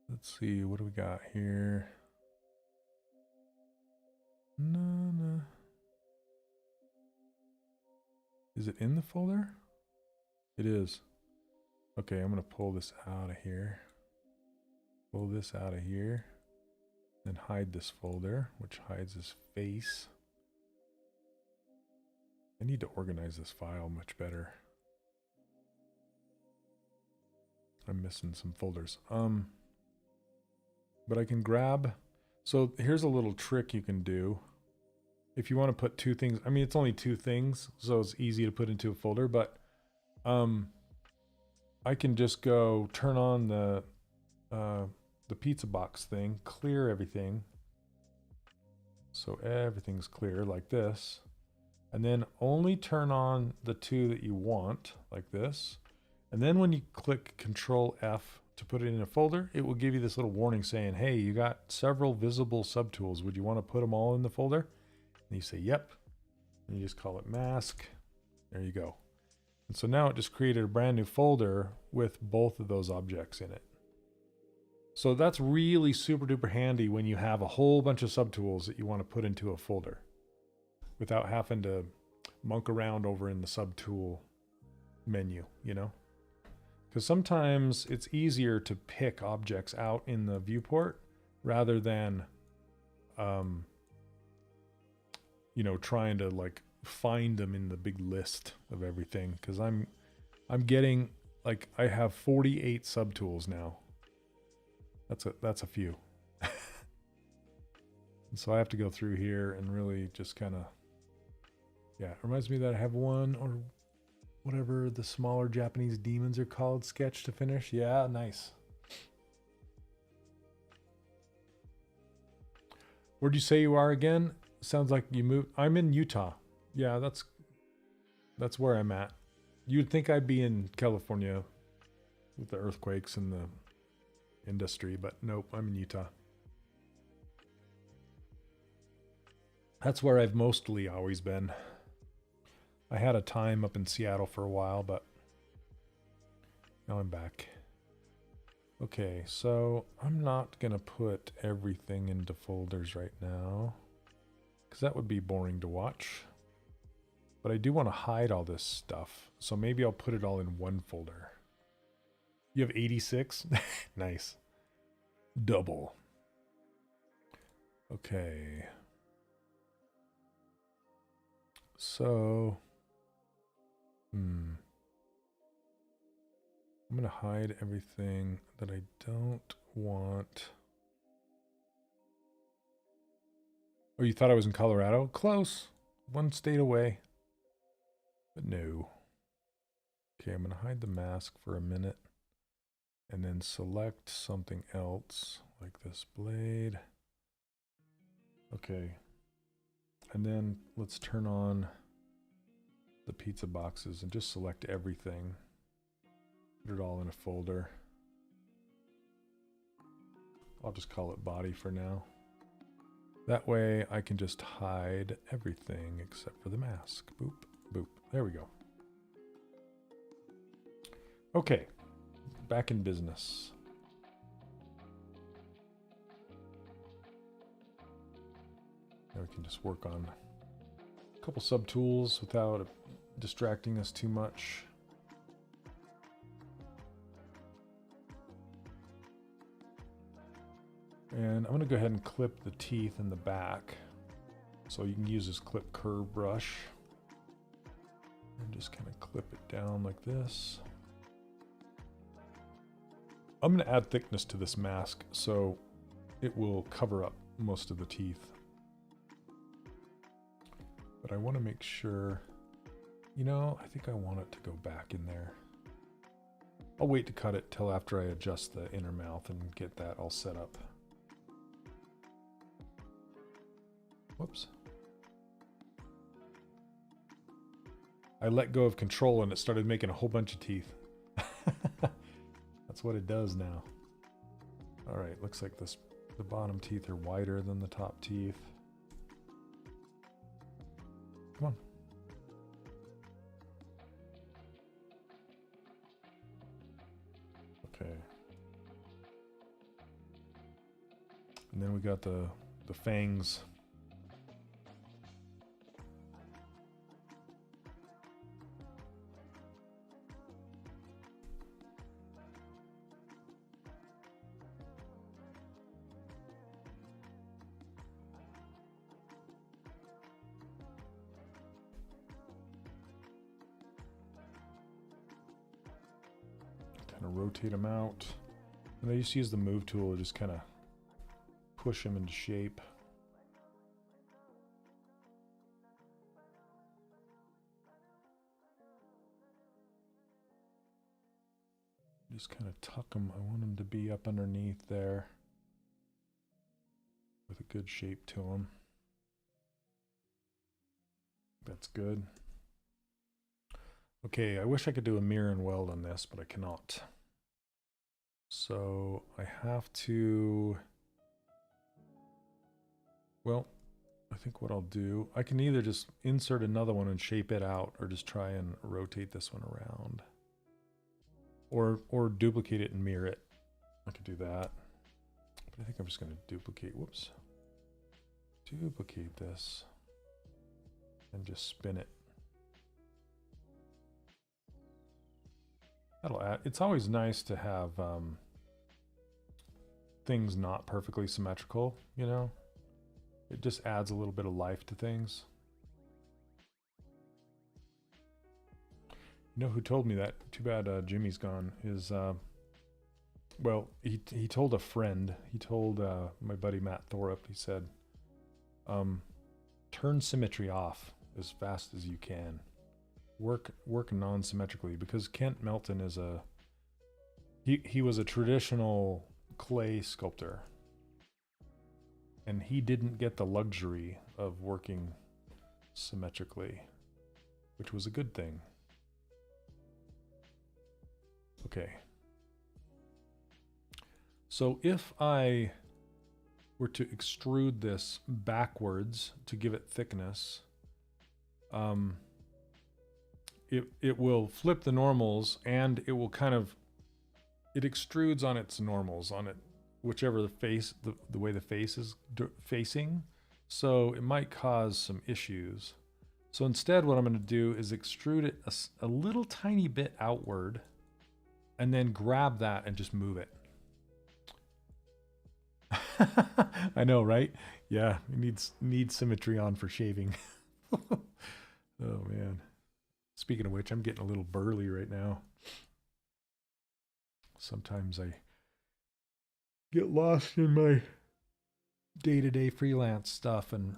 Let's see, what do we got here? No. Is it in the folder? It is. Okay, I'm going to pull this out of here. Pull this out of here. Then hide this folder, which hides his face. I need to organize this file much better. I'm missing some folders. But I can grab... So here's a little trick you can do. If you want to put two things, I mean, it's only two things, so it's easy to put into a folder, but I can just go turn on the pizza box thing, clear everything. So everything's clear like this. And then only turn on the two that you want, like this. And then when you click Control F to put it in a folder, it will give you this little warning saying, hey, you got several visible subtools. Would you want to put them all in the folder? And you say, yep. And you just call it mask. There you go. And so now it just created a brand new folder with both of those objects in it. So that's really super duper handy when you have a whole bunch of subtools that you want to put into a folder without having to monk around over in the subtool menu, you know? Because sometimes it's easier to pick objects out in the viewport rather than, you know, trying to like find them in the big list of everything. Because I'm getting, like, I have 48 subtools now. That's a few. And so I have to go through here and really just kind of, yeah, it reminds me that I have one or whatever the smaller Japanese demons are called sketch to finish. Yeah, nice. Where'd you say you are again? Sounds like you moved. I'm in Utah. Yeah, that's where I'm at. You'd think I'd be in California with the earthquakes and the industry, but nope, I'm in Utah. That's where I've mostly always been. I had a time up in Seattle for a while, but now I'm back. Okay, so I'm not gonna put everything into folders right now because that would be boring to watch. But I do want to hide all this stuff, so maybe I'll put it all in one folder. You have 86? Nice. Double. Okay. So, I'm going to hide everything that I don't want. Oh, you thought I was in Colorado? Close. One state away. But no. Okay, I'm going to hide the mask for a minute. And then select something else, like this blade. Okay. And then let's turn on the pizza boxes and just select everything. Put it all in a folder. I'll just call it body for now. That way I can just hide everything except for the mask. Boop, boop. There we go. Okay, back in business. Now we can just work on a couple subtools without distracting us too much. And I'm going to go ahead and clip the teeth in the back. So you can use this clip curve brush. And just kind of clip it down like this. I'm going to add thickness to this mask so it will cover up most of the teeth. But I want to make sure, you know, I think I want it to go back in there. I'll wait to cut it till after I adjust the inner mouth and get that all set up. Whoops. I let go of control and it started making a whole bunch of teeth. That's what it does now. All right, looks like the bottom teeth are wider than the top teeth. Come on. Okay. And then we got the fangs. Rotate them out. And I just use the move tool to just kind of push them into shape. Just kind of tuck them. I want them to be up underneath there with a good shape to them. That's good. Okay, I wish I could do a mirror and weld on this, but I cannot. So I have to, well, I think what I'll do, I can either just insert another one and shape it out or just try and rotate this one around. Or duplicate it and mirror it. I could do that. But I think I'm just going to duplicate, whoops. Duplicate this and just spin it. That'll add, it's always nice to have things not perfectly symmetrical, you know? It just adds a little bit of life to things. You know who told me that? Too bad Jimmy's gone. Is well, he told a friend. He told my buddy Matt Thorup. He said, turn symmetry off as fast as you can. work non-symmetrically, because Kent Melton is he was a traditional clay sculptor, and he didn't get the luxury of working symmetrically, which was a good thing. Okay. So if I were to extrude this backwards to give it thickness, it will flip the normals, and it will kind of, it extrudes on its normals, on it, whichever the face, the way the face is facing. So it might cause some issues. So instead what I'm going to do is extrude it a little tiny bit outward, and then grab that and just move it. I know, right? Yeah, it needs symmetry on for shaving. Oh man. Speaking of which, I'm getting a little burly right now. Sometimes I get lost in my day-to-day freelance stuff and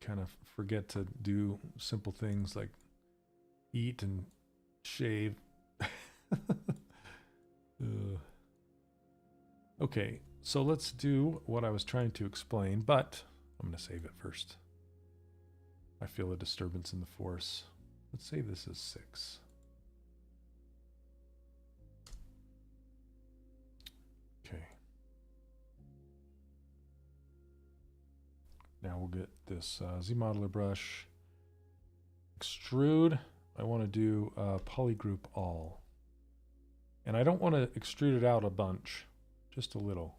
kind of forget to do simple things like eat and shave. Okay, so let's do what I was trying to explain, but I'm going to save it first. I feel a disturbance in the force. Let's say this is 6. Okay. Now we'll get this Z-modeler brush. Extrude. I want to do polygroup all. And I don't want to extrude it out a bunch. Just a little.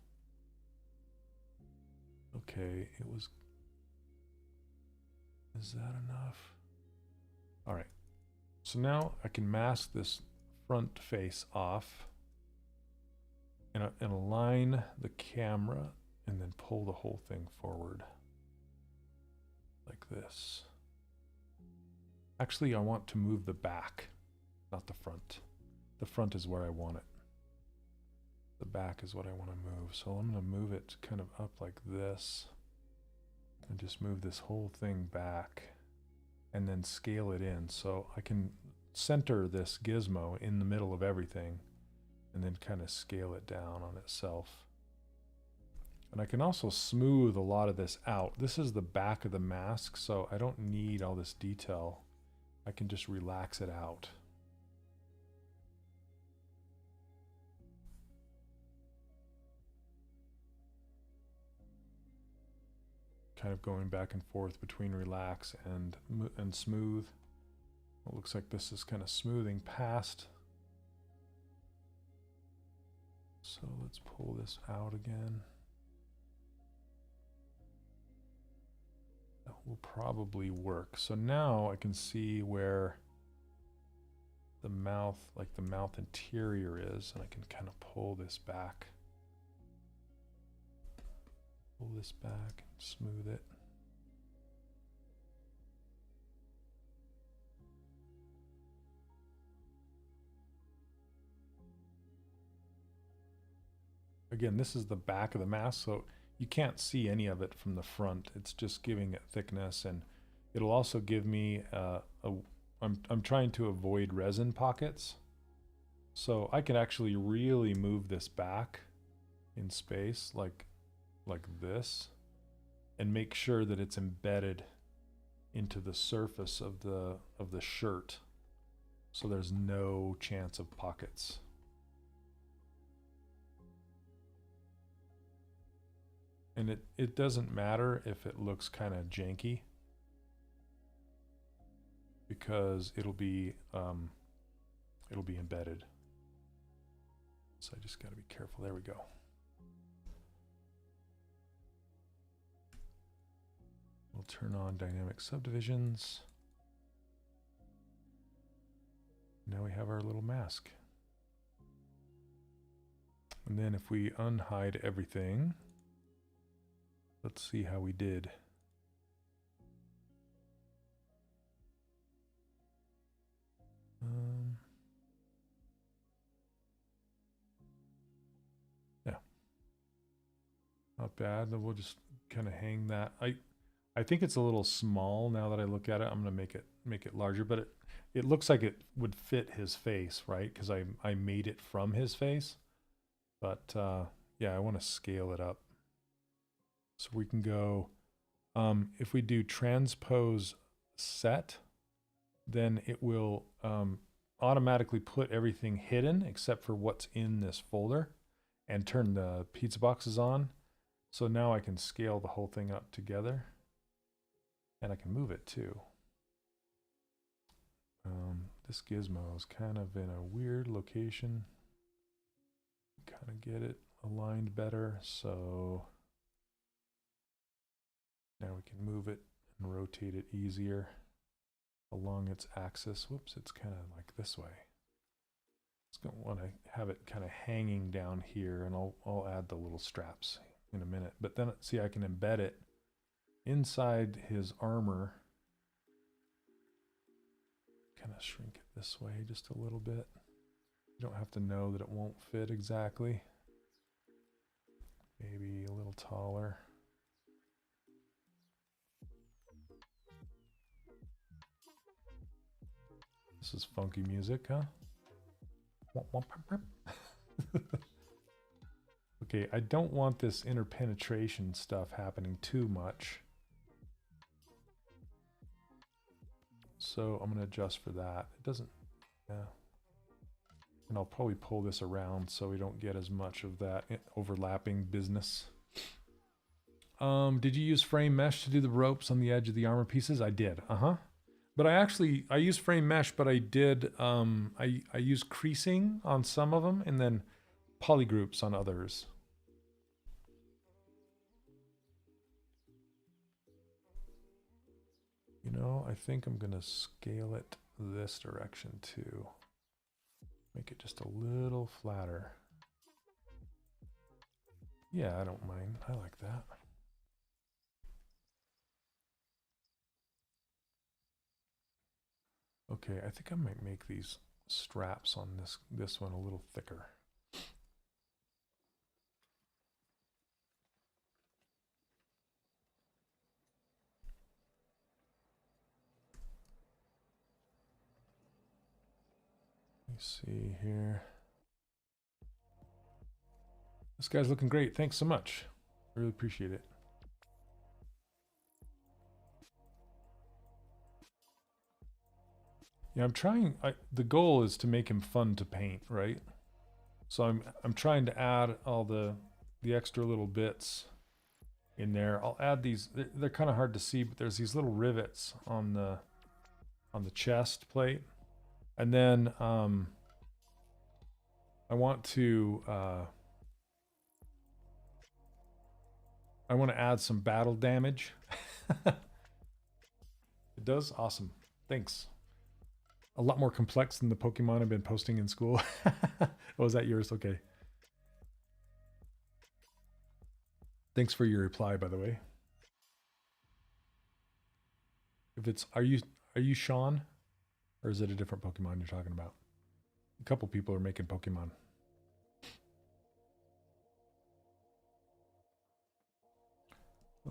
Okay, it was... Is that enough? All right. So now I can mask this front face off and align the camera and then pull the whole thing forward like this. Actually, I want to move the back, not the front. The front is where I want it. The back is what I want to move. So I'm going to move it kind of up like this and just move this whole thing back and then scale it in. So I can center this gizmo in the middle of everything and then kind of scale it down on itself. And I can also smooth a lot of this out. This is the back of the mask, so I don't need all this detail. I can just relax it out. Kind of going back and forth between relax and smooth. It looks like this is kind of smoothing past. So let's pull this out again. That will probably work. So now I can see where the mouth, like the mouth interior is, and I can kind of pull this back. Pull this back, smooth it. Again, this is the back of the mask, so you can't see any of it from the front. It's just giving it thickness, and it'll also give me I'm trying to avoid resin pockets. So I can actually really move this back in space like this and make sure that it's embedded into the surface of the shirt, so there's no chance of pockets. And it doesn't matter if it looks kind of janky, because it'll be embedded. So I just got to be careful. There we go. We'll turn on dynamic subdivisions. Now we have our little mask. And then if we unhide everything, let's see how we did. Yeah, not bad. Then we'll just kind of hang that. I think it's a little small now that I look at it. I'm gonna make it larger, but it looks like it would fit his face, right? Because I made it from his face. But yeah, I want to scale it up. So we can go, if we do transpose set, then it will automatically put everything hidden except for what's in this folder and turn the pizza boxes on. So now I can scale the whole thing up together and I can move it too. This gizmo is kind of in a weird location. Kind of get it aligned better, so now we can move it and rotate it easier along its axis. Whoops, it's kind of like this way. It's going to want to have it kind of hanging down here, and I'll add the little straps in a minute. But then, see, I can embed it inside his armor. Kind of shrink it this way just a little bit. You don't have to know that it won't fit exactly. Maybe a little taller. This is funky music, huh? Okay, I don't want this interpenetration stuff happening too much. So I'm going to adjust for that. It doesn't, yeah. And I'll probably pull this around so we don't get as much of that overlapping business. Did you use frame mesh to do the ropes on the edge of the armor pieces? I did, But I used frame mesh, but I did, I used creasing on some of them and then polygroups on others. You know, I think I'm gonna scale it this direction too. Make it just a little flatter. Yeah, I don't mind. I like that. Okay, I think I might make these straps on this one a little thicker. Let me see here. This guy's looking great. Thanks so much. I really appreciate it. Yeah, I'm trying. The goal is to make him fun to paint, right? So I'm trying to add all the extra little bits in there. I'll add these. They're kind of hard to see, but there's these little rivets on the chest plate, and then I want to add some battle damage. It does? Awesome. Thanks. A lot more complex than the Pokemon I've been posting in school. Oh, was that yours? Okay. Thanks for your reply, by the way. If it's, are you Sean? Or is it a different Pokemon you're talking about? A couple people are making Pokemon.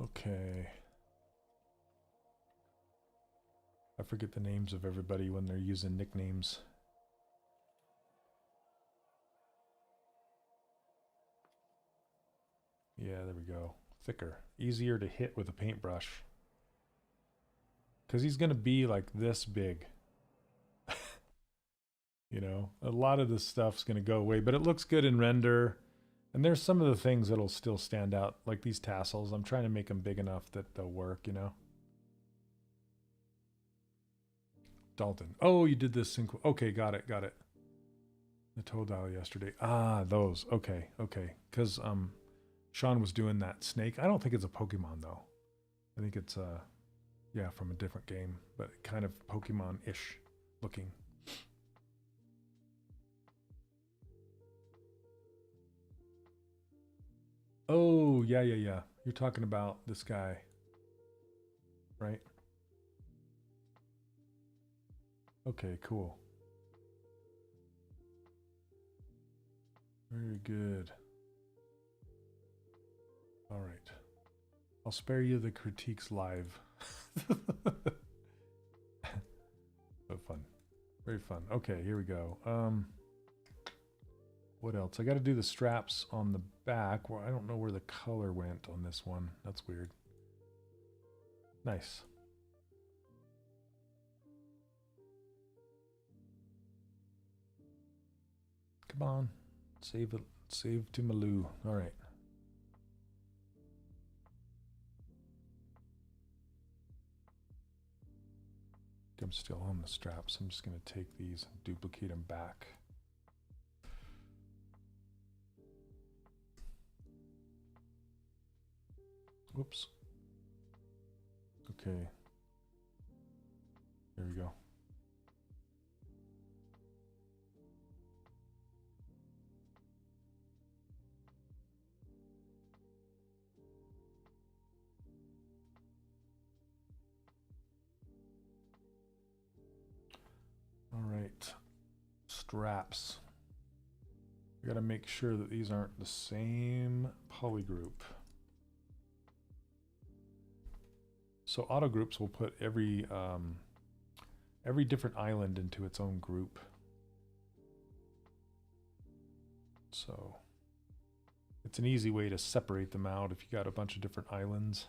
Okay. I forget the names of everybody when they're using nicknames. Yeah, there we go. Thicker. Easier to hit with a paintbrush. Because he's going to be like this big. You know, a lot of this stuff's going to go away, but it looks good in render. And there's some of the things that'll still stand out, like these tassels. I'm trying to make them big enough that they'll work, you know. Dalton. Oh, you did this. Okay, got it. The toe dial yesterday. Ah, those. Okay. Because Sean was doing that snake. I don't think it's a Pokemon though. I think it's yeah, from a different game, but kind of Pokemon-ish looking. Oh, yeah. You're talking about this guy, right? Okay, cool. Very good. All right. I'll spare you the critiques live. So fun. Very fun. Okay, here we go. What else? I got to do the straps on the back. Well, I don't know where the color went on this one. That's weird. Nice. Come on. Save it. Save to Maloo. All right. I'm still on the straps. I'm just going to take these and duplicate them back. Whoops. Okay. There we go. All right. Straps. I got to make sure that these aren't the same polygroup. So auto groups will put every different island into its own group. So it's an easy way to separate them out if you got a bunch of different islands.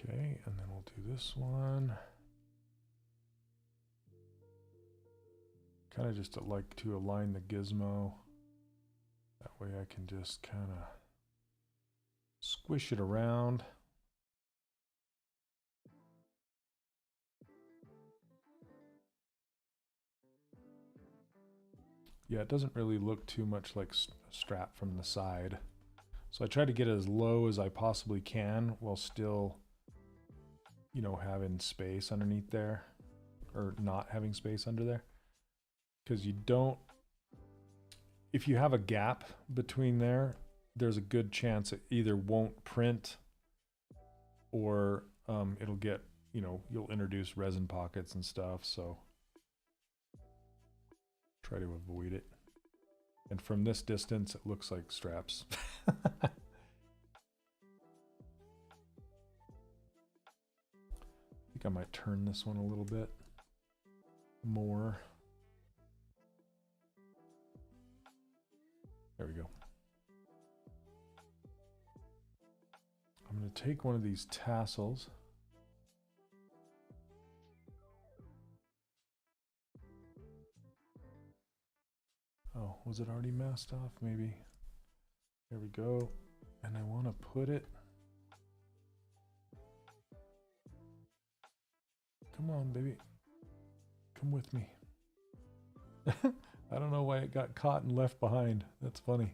Okay, and then we'll do this one. Kind of just like to align the gizmo. That way I can just kind of squish it around. Yeah, it doesn't really look too much like a strap from the side. So I try to get it as low as I possibly can while still, you know, having space underneath there, or not having space under there. Because you don't, if you have a gap between there, there's a good chance it either won't print or it'll get, you know, you'll introduce resin pockets and stuff. So try to avoid it. And from this distance, it looks like straps. I think I might turn this one a little bit more. There we go. I'm going to take one of these tassels. Oh, was it already masked off? Maybe. There we go. And I want to put it. Come on, baby. Come with me. I don't know why it got caught and left behind. That's funny.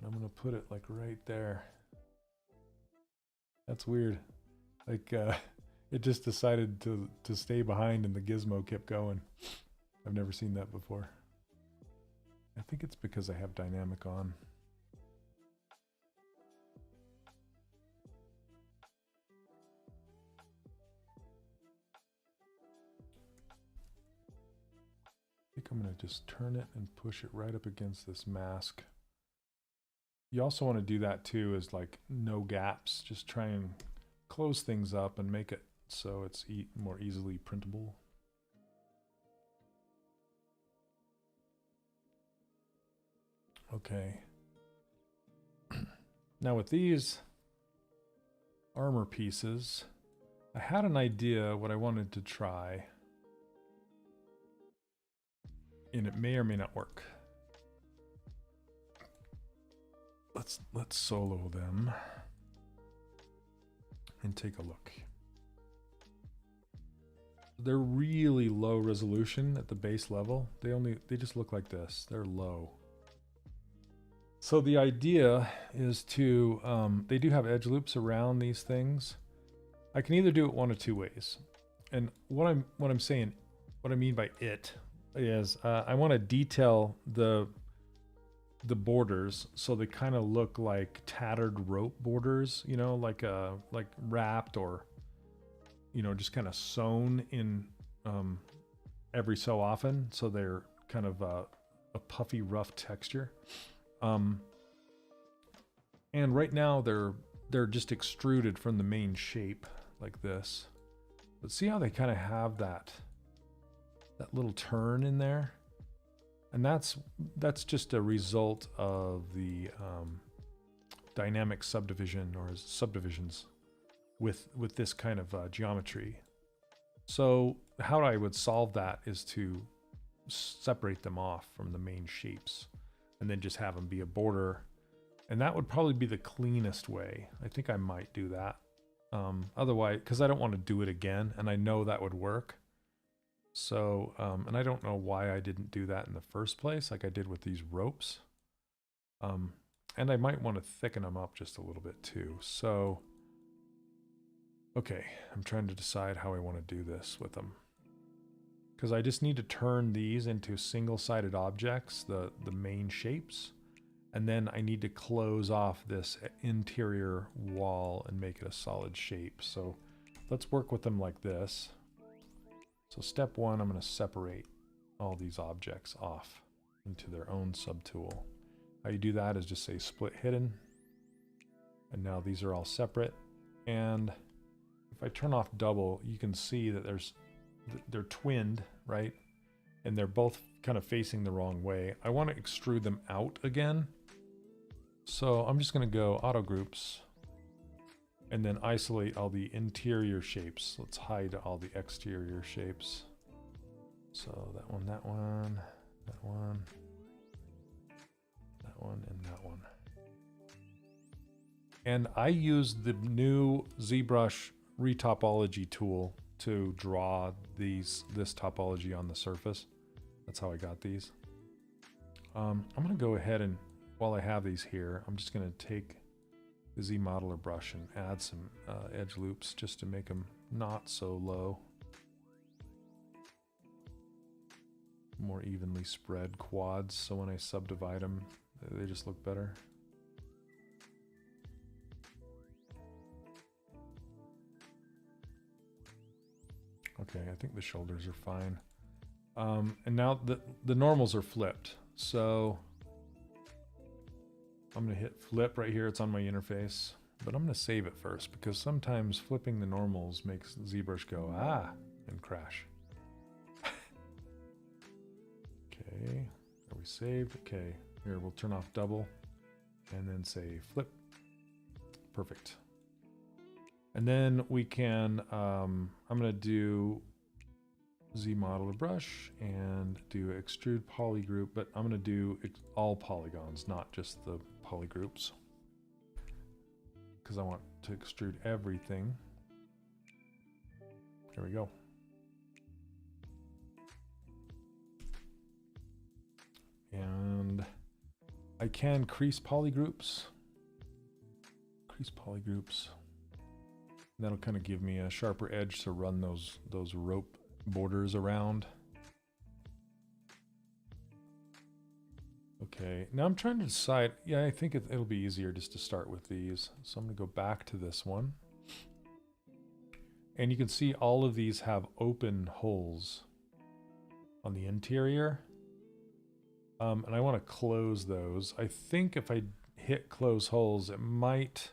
I'm going to put it like right there. That's weird. Like it just decided to stay behind and the gizmo kept going. I've never seen that before. I think it's because I have dynamic on. I think I'm going to just turn it and push it right up against this mask. You also want to do that too, is like no gaps. Just try and close things up and make it so it's more easily printable. Okay. Now with these armor pieces, I had an idea what I wanted to try, and it may or may not work. Let's solo them and take a look. They're really low resolution at the base level. They just look like this. They're low. So the idea is to, they do have edge loops around these things. I can either do it one of two ways. And what I mean by it is, I want to detail the the borders so they kind of look like tattered rope borders, you know, like wrapped or, you know, just kind of sewn in every so often, so they're kind of a puffy, rough texture. And right now they're just extruded from the main shape like this. But see how they kind of have that little turn in there? And that's just a result of the dynamic subdivision or subdivisions with this kind of geometry. So how I would solve that is to separate them off from the main shapes and then just have them be a border. And that would probably be the cleanest way. I think I might do that. Otherwise, because I don't want to do it again, and I know that would work. So, and I don't know why I didn't do that in the first place, like I did with these ropes. And I might want to thicken them up just a little bit too. So, okay, I'm trying to decide how I want to do this with them. Because I just need to turn these into single-sided objects, the main shapes. And then I need to close off this interior wall and make it a solid shape. So let's work with them like this. So step one, I'm going to separate all these objects off into their own subtool. How you do that is just say split hidden. And now these are all separate. And if I turn off double, you can see that they're twinned, right? And they're both kind of facing the wrong way. I want to extrude them out again. So I'm just going to go auto groups and then isolate all the interior shapes. Let's hide all the exterior shapes. So that one, that one, that one, that one, and that one. And I use the new ZBrush retopology tool to draw this topology on the surface. That's how I got these. I'm going to go ahead and, while I have these here, I'm just going to take the Z modeler brush and add some edge loops just to make them not so low. More evenly spread quads, so when I subdivide them, they just look better. Okay, I think the shoulders are fine. And now the normals are flipped, so I'm going to hit flip right here. It's on my interface, but I'm going to save it first because sometimes flipping the normals makes ZBrush go, ah, and crash. Okay, are we saved? Okay, here we'll turn off double and then say flip. Perfect. And then we can, I'm going to do Z modeler brush and do extrude poly group, but I'm going to do all polygons, not just the poly groups, because I want to extrude everything. There we go. And I can crease poly groups. Crease poly groups. That'll kind of give me a sharper edge to run those rope borders around. Okay, now I'm trying to decide. Yeah, I think it'll be easier just to start with these. So I'm going to go back to this one. And you can see all of these have open holes on the interior. And I want to close those. I think if I hit close holes, it might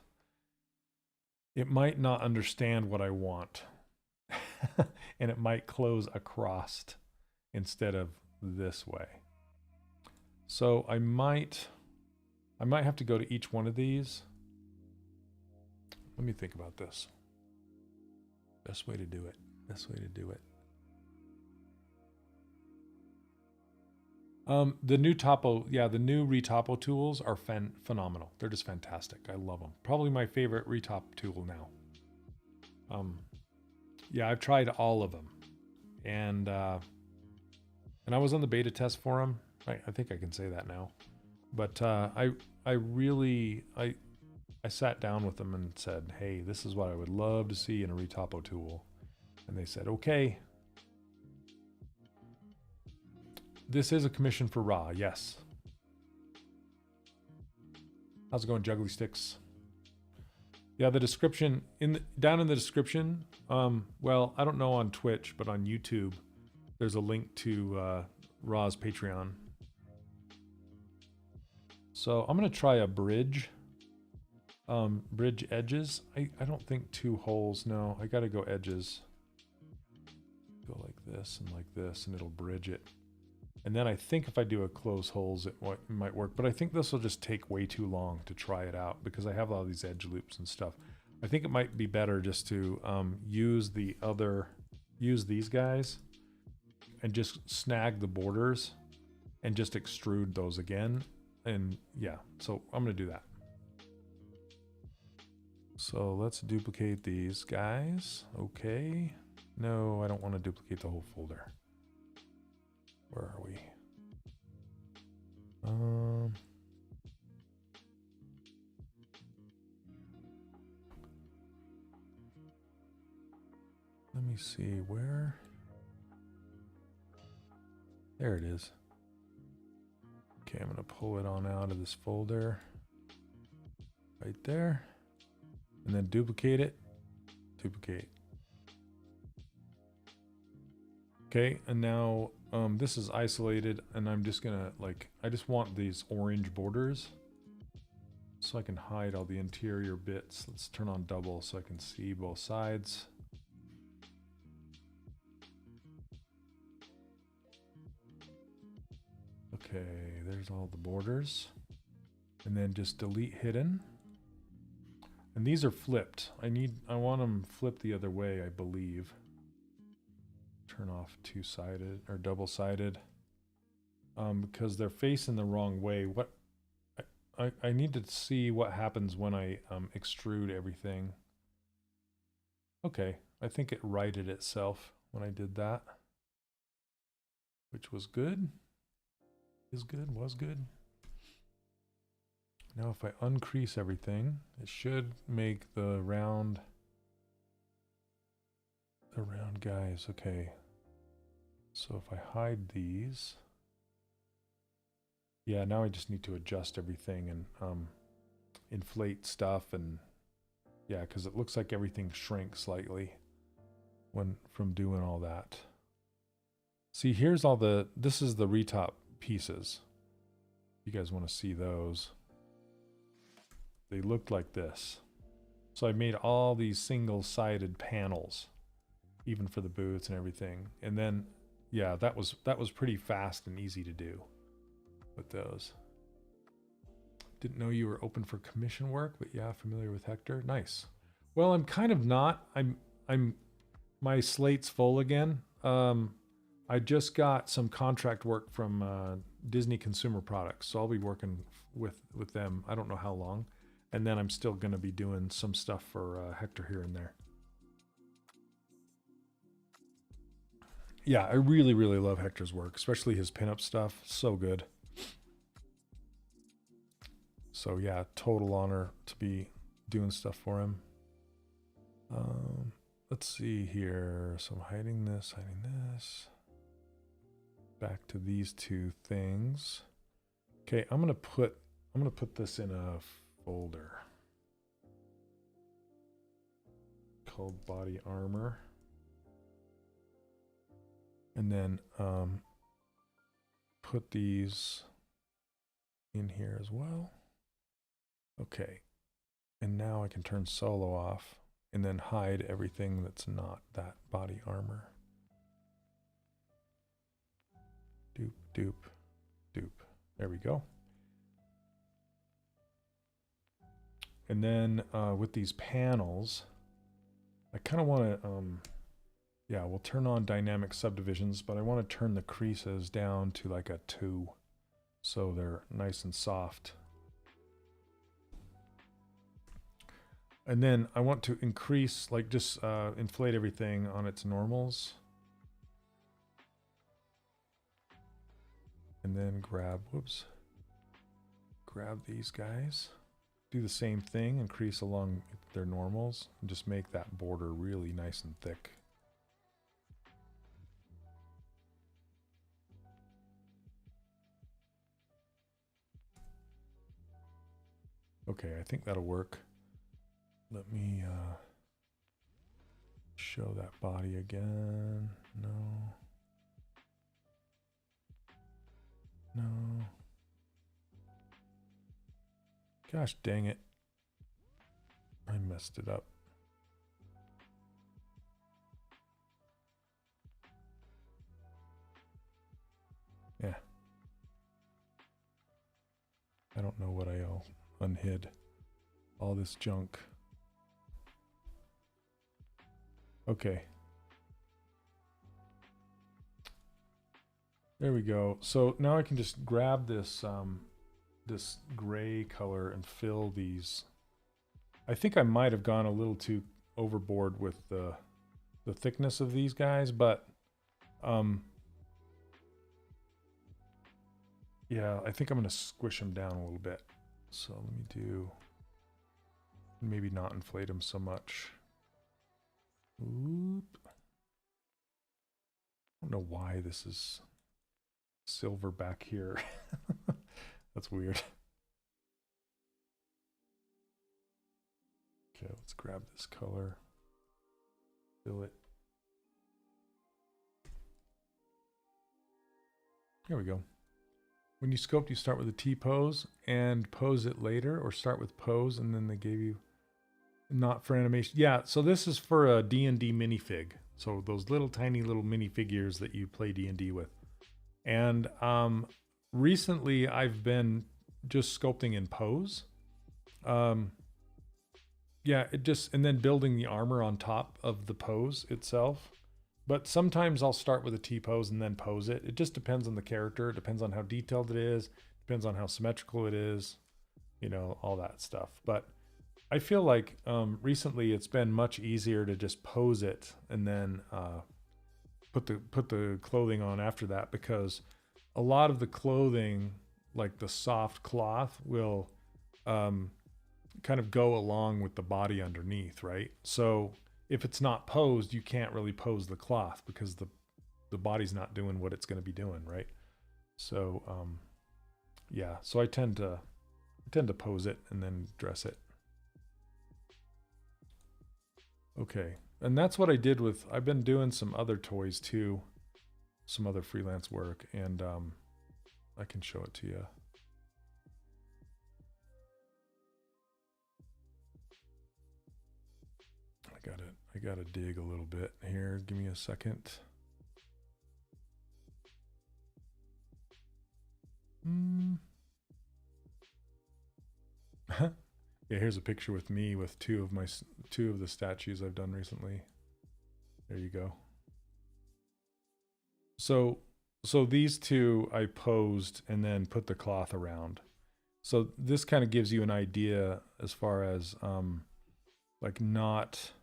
not understand what I want. And it might close across instead of this way. So I might have to go to each one of these. Let me think about this. Best way to do it. Best way to do it. The new topo, yeah, the new retopo tools are phenomenal. They're just fantastic. I love them. Probably my favorite retop tool now. Yeah, I've tried all of them, and I was on the beta test for them. Right, I think I can say that now. But I sat down with them and said, hey, this is what I would love to see in a retopo tool, and they said, okay. This is a commission for raw, yes. How's it going, Juggly Sticks? Yeah, the description down in the description. Well, I don't know on Twitch, but on YouTube, there's a link to Raw's Patreon. So I'm gonna try a bridge. Bridge edges. I don't think 2 holes. No, I gotta go edges. Go like this, and it'll bridge it. And then I think if I do a close holes, it might work. But I think this will just take way too long to try it out because I have all these edge loops and stuff. I think it might be better just to use these guys and just snag the borders and just extrude those again. And yeah, so I'm gonna do that. So let's duplicate these guys. Okay. No, I don't want to duplicate the whole folder. Where are we? Let me see where. There it is. Okay, I'm going to pull it on out of this folder. Right there. And then duplicate it. Duplicate. Okay, and now this is isolated, and I'm just gonna I just want these orange borders so I can hide all the interior bits. Let's turn on double so I can see both sides. Okay, there's all the borders. And then just delete hidden. And these are flipped. I want them flipped the other way, I believe. Turn off two-sided or double-sided because they're facing the wrong way. What I need to see what happens when I extrude everything. Okay, I think it righted itself when I did that, which was good. Was good. Now if I uncrease everything, it should make the round guys. Okay. So if I hide these, yeah, now I just need to adjust everything and inflate stuff, and yeah, because it looks like everything shrinks slightly from doing all that. See, here's this is the retop pieces. You guys want to see those? They looked like this. So I made all these single-sided panels, even for the boots and everything. And then, yeah, that was pretty fast and easy to do with those. Didn't know you were open for commission work, but yeah, familiar with Hector. Nice. Well, I'm kind of not. My slate's full again. I just got some contract work from Disney Consumer Products, so I'll be working with them. I don't know how long. And then I'm still going to be doing some stuff for Hector here and there. Yeah, I really, really love Hector's work, especially his pinup stuff. So good. So yeah, total honor to be doing stuff for him. Let's see here. So I'm hiding this. Back to these two things. Okay, I'm gonna put this in a folder called body armor, and then put these in here as well. Okay, and now I can turn solo off and then hide everything that's not that body armor. Doop, doop, doop. There we go. And then with these panels, I kind of want to, yeah, we'll turn on dynamic subdivisions, but I want to turn the creases down to like a 2, so they're nice and soft. And then I want to increase, like just inflate everything on its normals. And then grab these guys. Do the same thing, increase along their normals, and just make that border really nice and thick. Okay, I think that'll work. Let me show that body again. No. No. Gosh dang it. I messed it up. Yeah. I don't know what I unhid. All this junk. Okay. There we go. So now I can just grab this this gray color and fill these. I think I might have gone a little too overboard with the thickness of these guys, but yeah, I think I'm going to squish them down a little bit. So let me do, maybe not inflate them so much. Oop. I don't know why this is silver back here. That's weird. Okay, let's grab this color, fill it. There we go. When you sculpt, you start with a T-pose and pose it later, or start with pose and then they gave you not for animation. Yeah, so this is for a DnD minifig. So those little tiny little minifigures that you play D&D with. And recently I've been just sculpting in pose. Yeah, it just, and then building the armor on top of the pose itself. But sometimes I'll start with a T-pose and then pose it. It just depends on the character. It depends on how detailed it is. Depends on how symmetrical it is. You know, all that stuff. But I feel like recently it's been much easier to just pose it and then put the clothing on after that, because a lot of the clothing, like the soft cloth, will kind of go along with the body underneath, right? So if it's not posed, you can't really pose the cloth because the body's not doing what it's going to be doing, right? So yeah, so I tend to pose it and then dress it. Okay, and that's what I did with, I've been doing some other toys too, some other freelance work, and I can show it to you. I gotta dig a little bit here. Give me a second. Yeah, here's a picture with me with two of the statues I've done recently. There you go. So these two I posed and then put the cloth around. So this kind of gives you an idea as far as like not,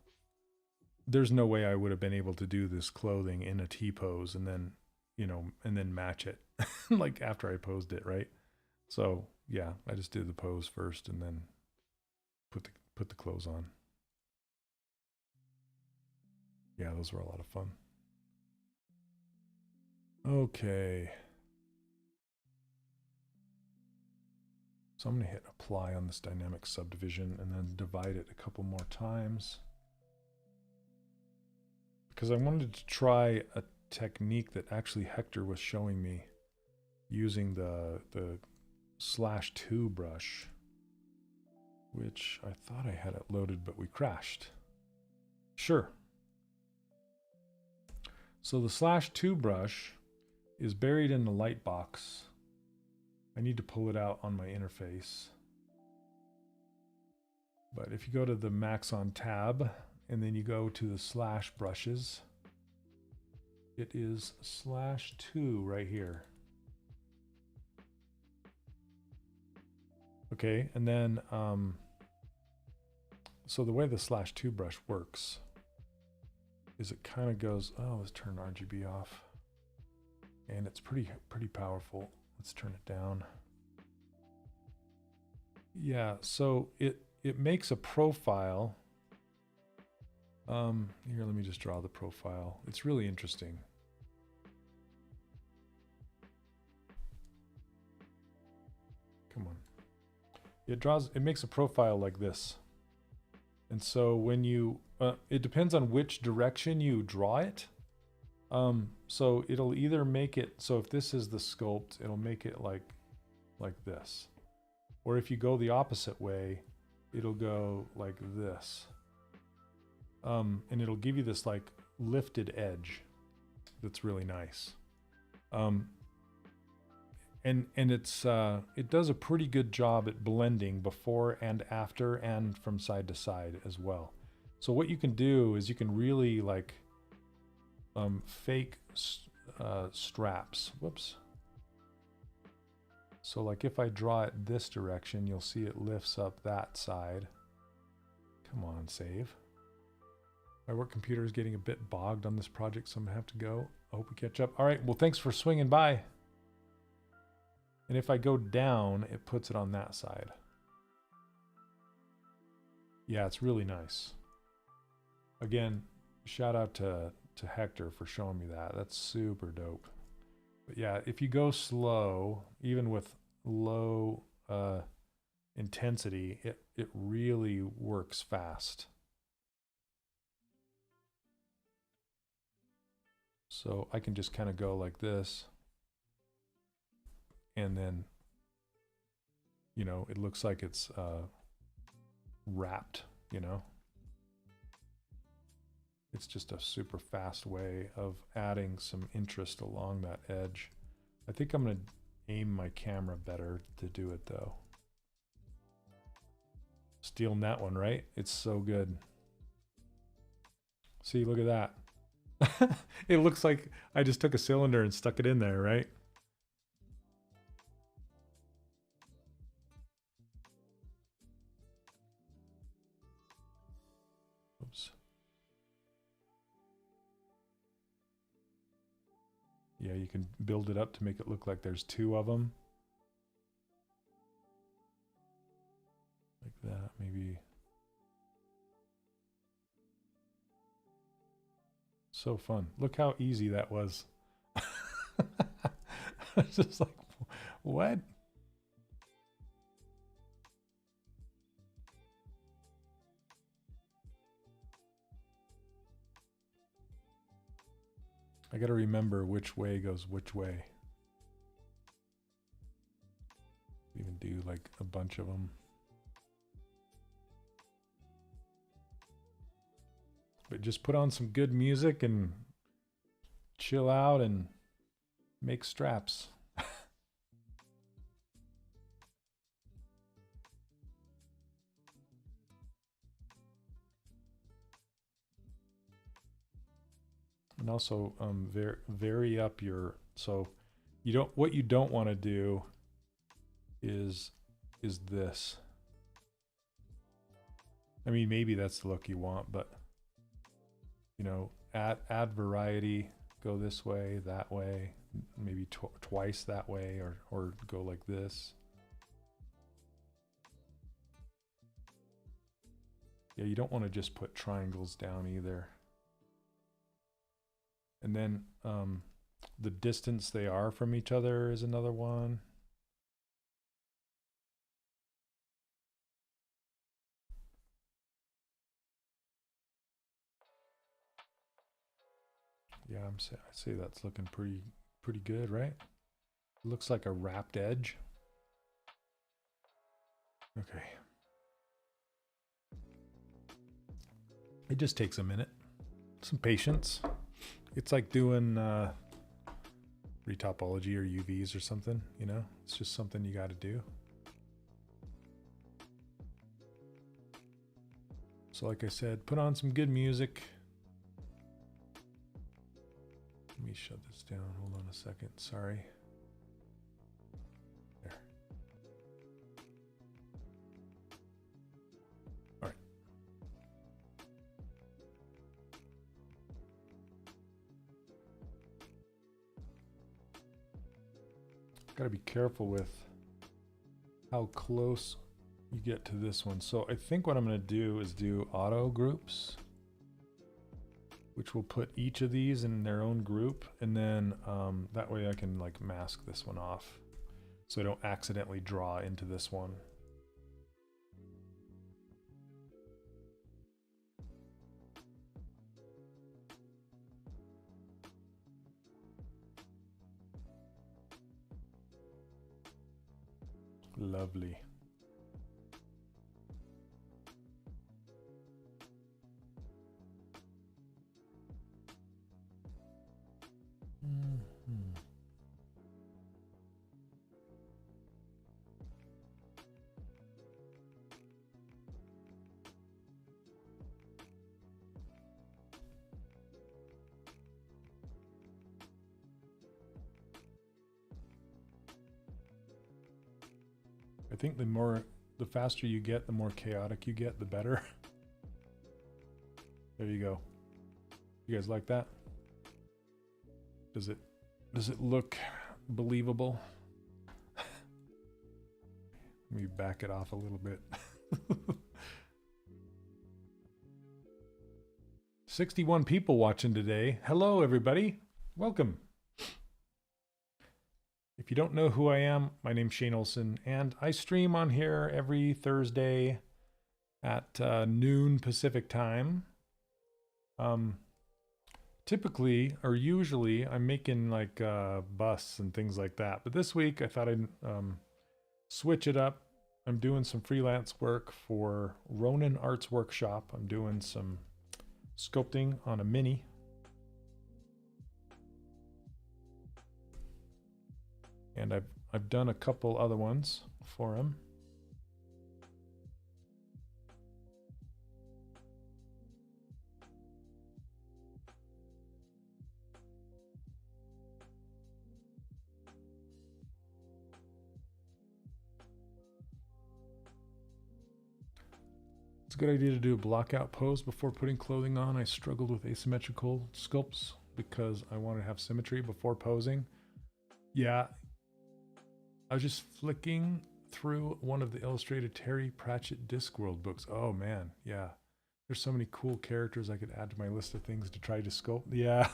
there's no way I would have been able to do this clothing in a T-pose and then, you know, and then match it like after I posed it, right? So yeah, I just did the pose first and then put the clothes on. Yeah, those were a lot of fun. Okay. So I'm going to hit apply on this dynamic subdivision and then divide it a couple more times, because I wanted to try a technique that actually Hector was showing me using the /2 brush, which I thought I had it loaded, but we crashed. Sure. So the /2 brush is buried in the light box. I need to pull it out on my interface. But if you go to the Maxon tab and then you go to the /brushes, it is /2 right here. Okay, and then so the way the /2 brush works is it kind of goes, oh, let's turn RGB off. And it's pretty powerful. Let's turn it down. Yeah, so it makes a profile. Here, let me just draw the profile. It's really interesting. Come on. it makes a profile like this. And so when you, it depends on which direction you draw it. So it'll either make it, so if this is the sculpt, it'll make it like this. Or if you go the opposite way, it'll go like this. And it'll give you this like lifted edge that's really nice. And it's it does a pretty good job at blending before and after and from side to side as well. So what you can do is you can really like fake straps. Whoops. So like if I draw it this direction, you'll see it lifts up that side. Come on, save. My work computer is getting a bit bogged on this project, so I'm gonna have to go. I hope we catch up. All right, well, thanks for swinging by. And if I go down, it puts it on that side. Yeah, it's really nice. Again, shout out to Hector for showing me that. That's super dope. But yeah, if you go slow, even with low intensity, it really works fast. So I can just kind of go like this. And then, you know, it looks like it's wrapped, you know. It's just a super fast way of adding some interest along that edge. I think I'm going to aim my camera better to do it though. Stealing that one, right? It's so good. See, look at that. It looks like I just took a cylinder and stuck it in there, right? Oops. Yeah, you can build it up to make it look like there's two of them. Like that, maybe. So fun. Look how easy that was. I was just like, what? I got to remember which way goes which way. Even do like a bunch of them. But just put on some good music and chill out and make straps. And also vary up your, so you don't, what you don't want to do is this. I mean, maybe that's the look you want, but you know, add variety, go this way, that way, maybe twice that way, or go like this. Yeah, you don't want to just put triangles down either. And then the distance they are from each other is another one. Yeah, I say that's looking pretty good, right? It looks like a wrapped edge. Okay. It just takes a minute, some patience. It's like doing retopology or UVs or something, you know? It's just something you got to do. So like I said, put on some good music. Let me shut this down. Hold on a second. Sorry. There. All right. Got to be careful with how close you get to this one. So I think what I'm going to do is do auto groups, which will put each of these in their own group, and then that way I can like mask this one off so I don't accidentally draw into this one. Lovely. I think the faster you get, the more chaotic you get, the better. There you go. You guys like that? Does it look believable? Let me back it off a little bit. 61 people watching today. Hello, everybody. Welcome. If you don't know who I am, my name's Shane Olson, and I stream on here every Thursday at noon Pacific time. Typically, or usually, I'm making like busts and things like that. But this week, I thought I'd switch it up. I'm doing some freelance work for Ronin Arts Workshop. I'm doing some sculpting on a mini. And I've done a couple other ones for him. It's a good idea to do a blockout pose before putting clothing on. I struggled with asymmetrical sculpts because I wanted to have symmetry before posing. Yeah. I was just flicking through one of the illustrated Terry Pratchett Discworld books. Oh man, yeah. There's so many cool characters I could add to my list of things to try to sculpt. Yeah,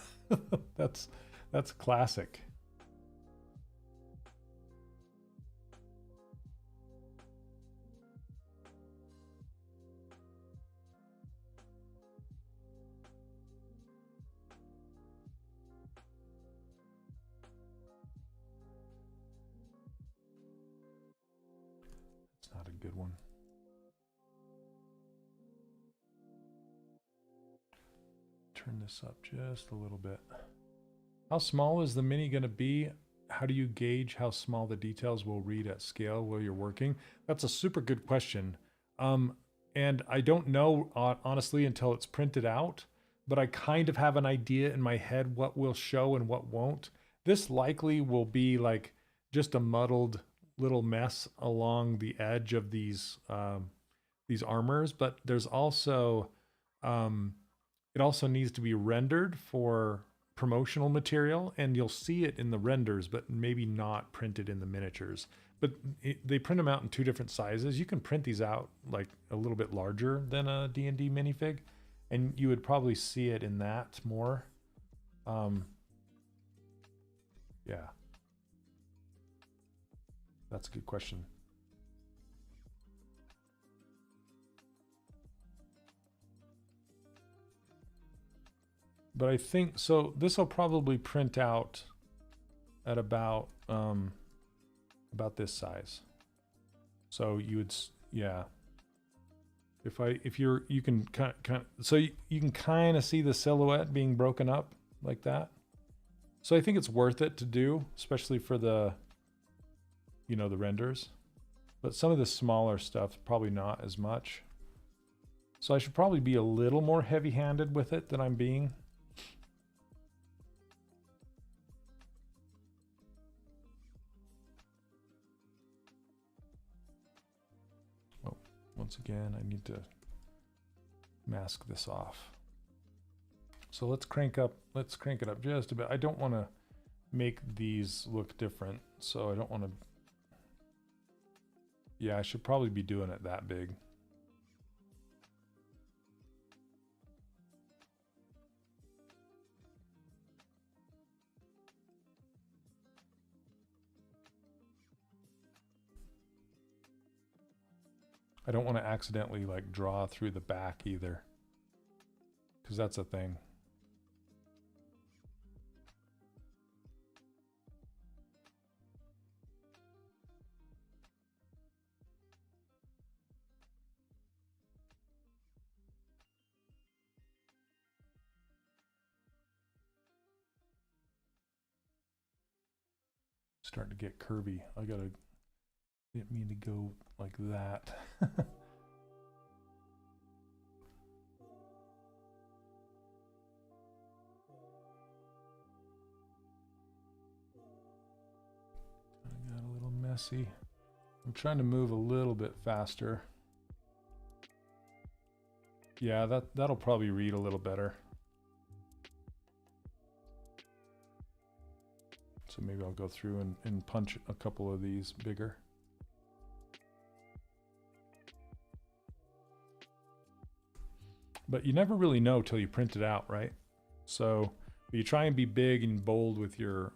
that's classic. Good one. Turn this up just a little bit. How small is the mini going to be? How do you gauge how small the details will read at scale while you're working? That's a super good question. And I don't know, honestly, until it's printed out, but I kind of have an idea in my head what will show and what won't. This likely will be like just a muddled little mess along the edge of these armors, but there's also it also needs to be rendered for promotional material, and you'll see it in the renders, but maybe not printed in the miniatures. But they print them out in two different sizes. You can print these out like a little bit larger than a D&D minifig, and you would probably see it in that more. Yeah. That's a good question. But I think, so this will probably print out at about this size. So you would, yeah. You can kind of, so you can kind of see the silhouette being broken up like that. So I think it's worth it to do, especially for the, the renders. But some of the smaller stuff, probably not as much. So I should probably be a little more heavy-handed with it than I'm being. Oh, once again, I need to mask this off. So let's crank it up just a bit. I don't want to make these look different, so I don't want to. Yeah, I should probably be doing it that big. I don't want to accidentally like draw through the back either, because that's a thing. starting to get curvy. I gotta get me to go like that. I got a little messy. I'm trying to move a little bit faster. Yeah, that'll probably read a little better. So maybe I'll go through and punch a couple of these bigger. But you never really know till you print it out, right? So you try and be big and bold with your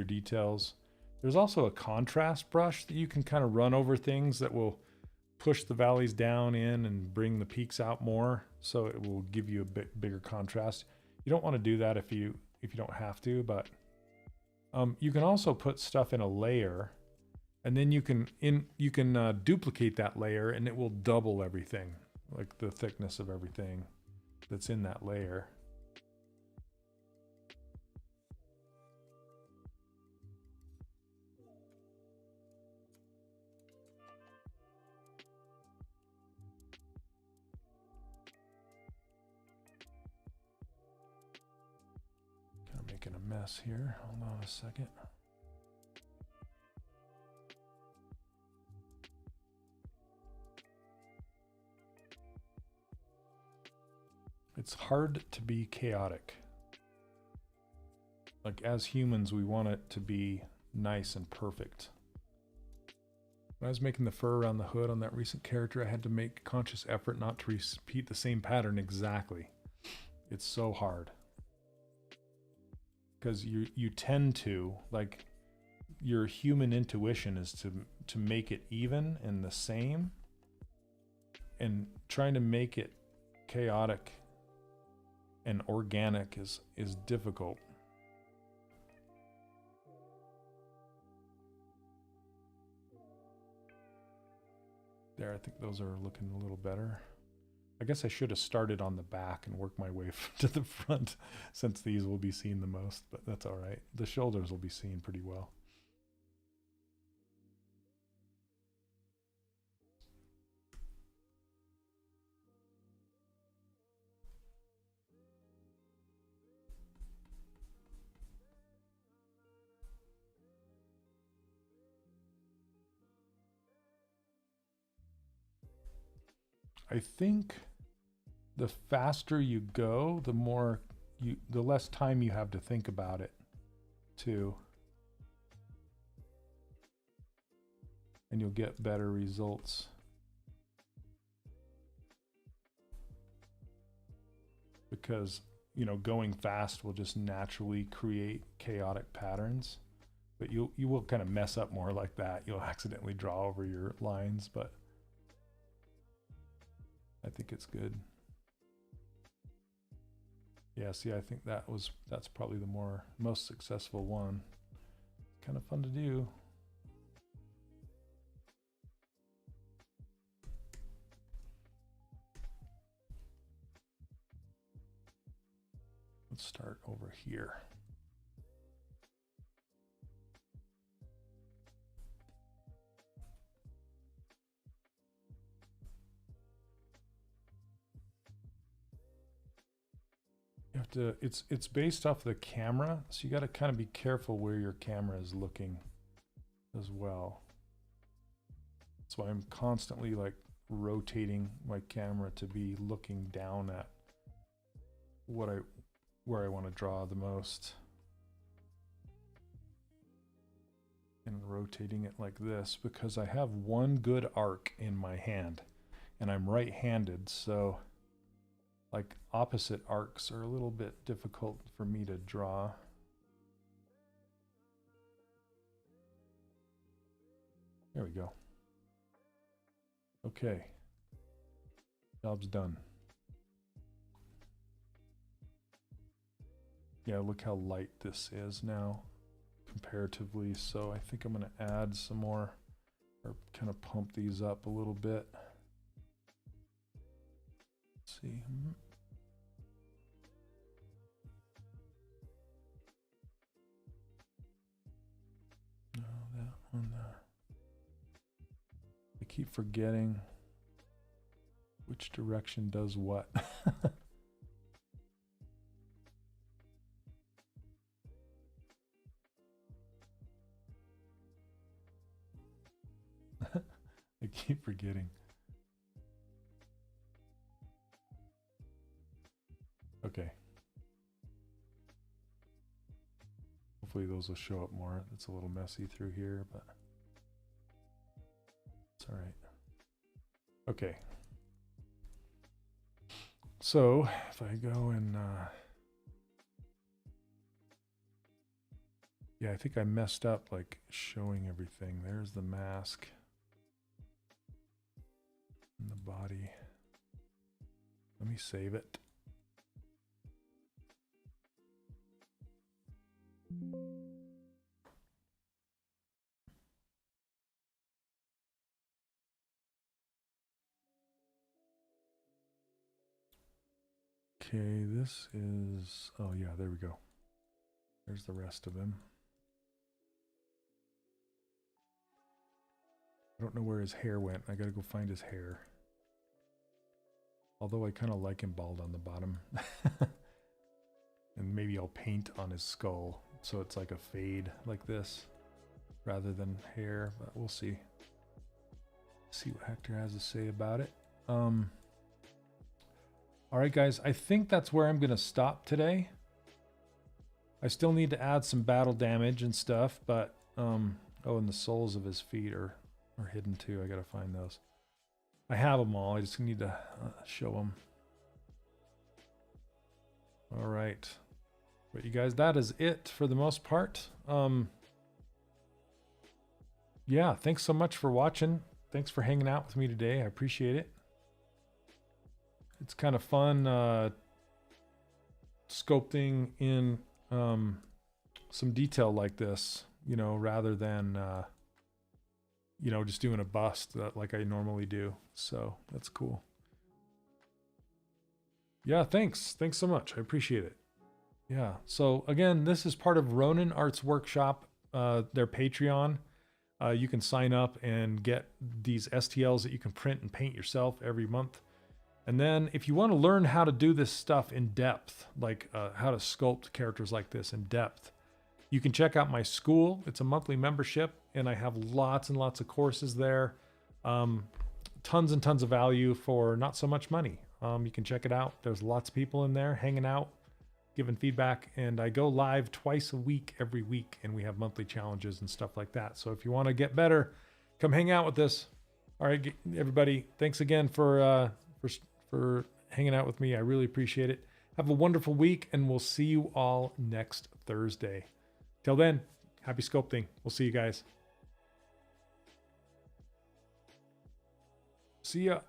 details. There's also a contrast brush that you can kind of run over things that will push the valleys down in and bring the peaks out more, so it will give you a bit bigger contrast. You don't want to do that if you don't have to, but you can also put stuff in a layer, and then you can duplicate that layer, and it will double everything, like the thickness of everything that's in that layer. Making a mess here. Hold on a second. It's hard to be chaotic. Like, as humans, we want it to be nice and perfect. When I was making the fur around the hood on that recent character, I had to make conscious effort not to repeat the same pattern exactly. It's so hard. Because you tend to, like, your human intuition is to make it even and the same, and trying to make it chaotic and organic is difficult. There, I think those are looking a little better. I guess I should have started on the back and worked my way to the front, since these will be seen the most, but that's all right. The shoulders will be seen pretty well. I think the faster you go, the less time you have to think about it too. And you'll get better results. Because, you know, going fast will just naturally create chaotic patterns. But you will kind of mess up more like that. You'll accidentally draw over your lines, but I think it's good. Yeah, see, I think that's probably the most successful one. Kind of fun to do. Let's start over here. You have to, it's based off the camera, so you got to kind of be careful where your camera is looking as well. That's why I'm constantly like rotating my camera to be looking down at where I want to draw the most. And rotating it like this because I have one good arc in my hand and I'm right-handed, so like opposite arcs are a little bit difficult for me to draw. There we go. Okay. Job's done. Yeah, look how light this is now comparatively. So I think I'm going to add some more, or kind of pump these up a little bit. Let's see. keep forgetting which direction does what. I keep forgetting. Okay. Hopefully those will show up more. It's a little messy through here, but it's all right. Okay. So if I go and yeah, I think I messed up like showing everything. There's the mask and the body. Let me save it. Okay, this is, oh yeah, there we go. There's the rest of him. I don't know where his hair went. I gotta go find his hair. Although I kind of like him bald on the bottom. And maybe I'll paint on his skull so it's like a fade like this rather than hair, but we'll see. See what Hector has to say about it. All right, guys, I think that's where I'm going to stop today. I still need to add some battle damage and stuff, but, oh, and the soles of his feet are hidden too. I got to find those. I have them all. I just need to show them. All right. But you guys, that is it for the most part. Yeah, thanks so much for watching. Thanks for hanging out with me today. I appreciate it. It's kind of fun sculpting in some detail like this, you know, rather than, you know, just doing a bust like I normally do. So that's cool. Yeah, thanks. Thanks so much. I appreciate it. Yeah. So again, this is part of Ronin Arts Workshop, their Patreon. You can sign up and get these STLs that you can print and paint yourself every month. And then if you want to learn how to do this stuff in depth, like how to sculpt characters like this in depth, you can check out my school. It's a monthly membership, and I have lots and lots of courses there. Tons and tons of value for not so much money. You can check it out. There's lots of people in there hanging out, giving feedback, and I go live twice a week, every week, and we have monthly challenges and stuff like that. So if you want to get better, come hang out with us. All right, everybody, thanks again for hanging out with me. I really appreciate it. Have a wonderful week, and we'll see you all next Thursday. Till then, happy sculpting. We'll see you guys. See ya.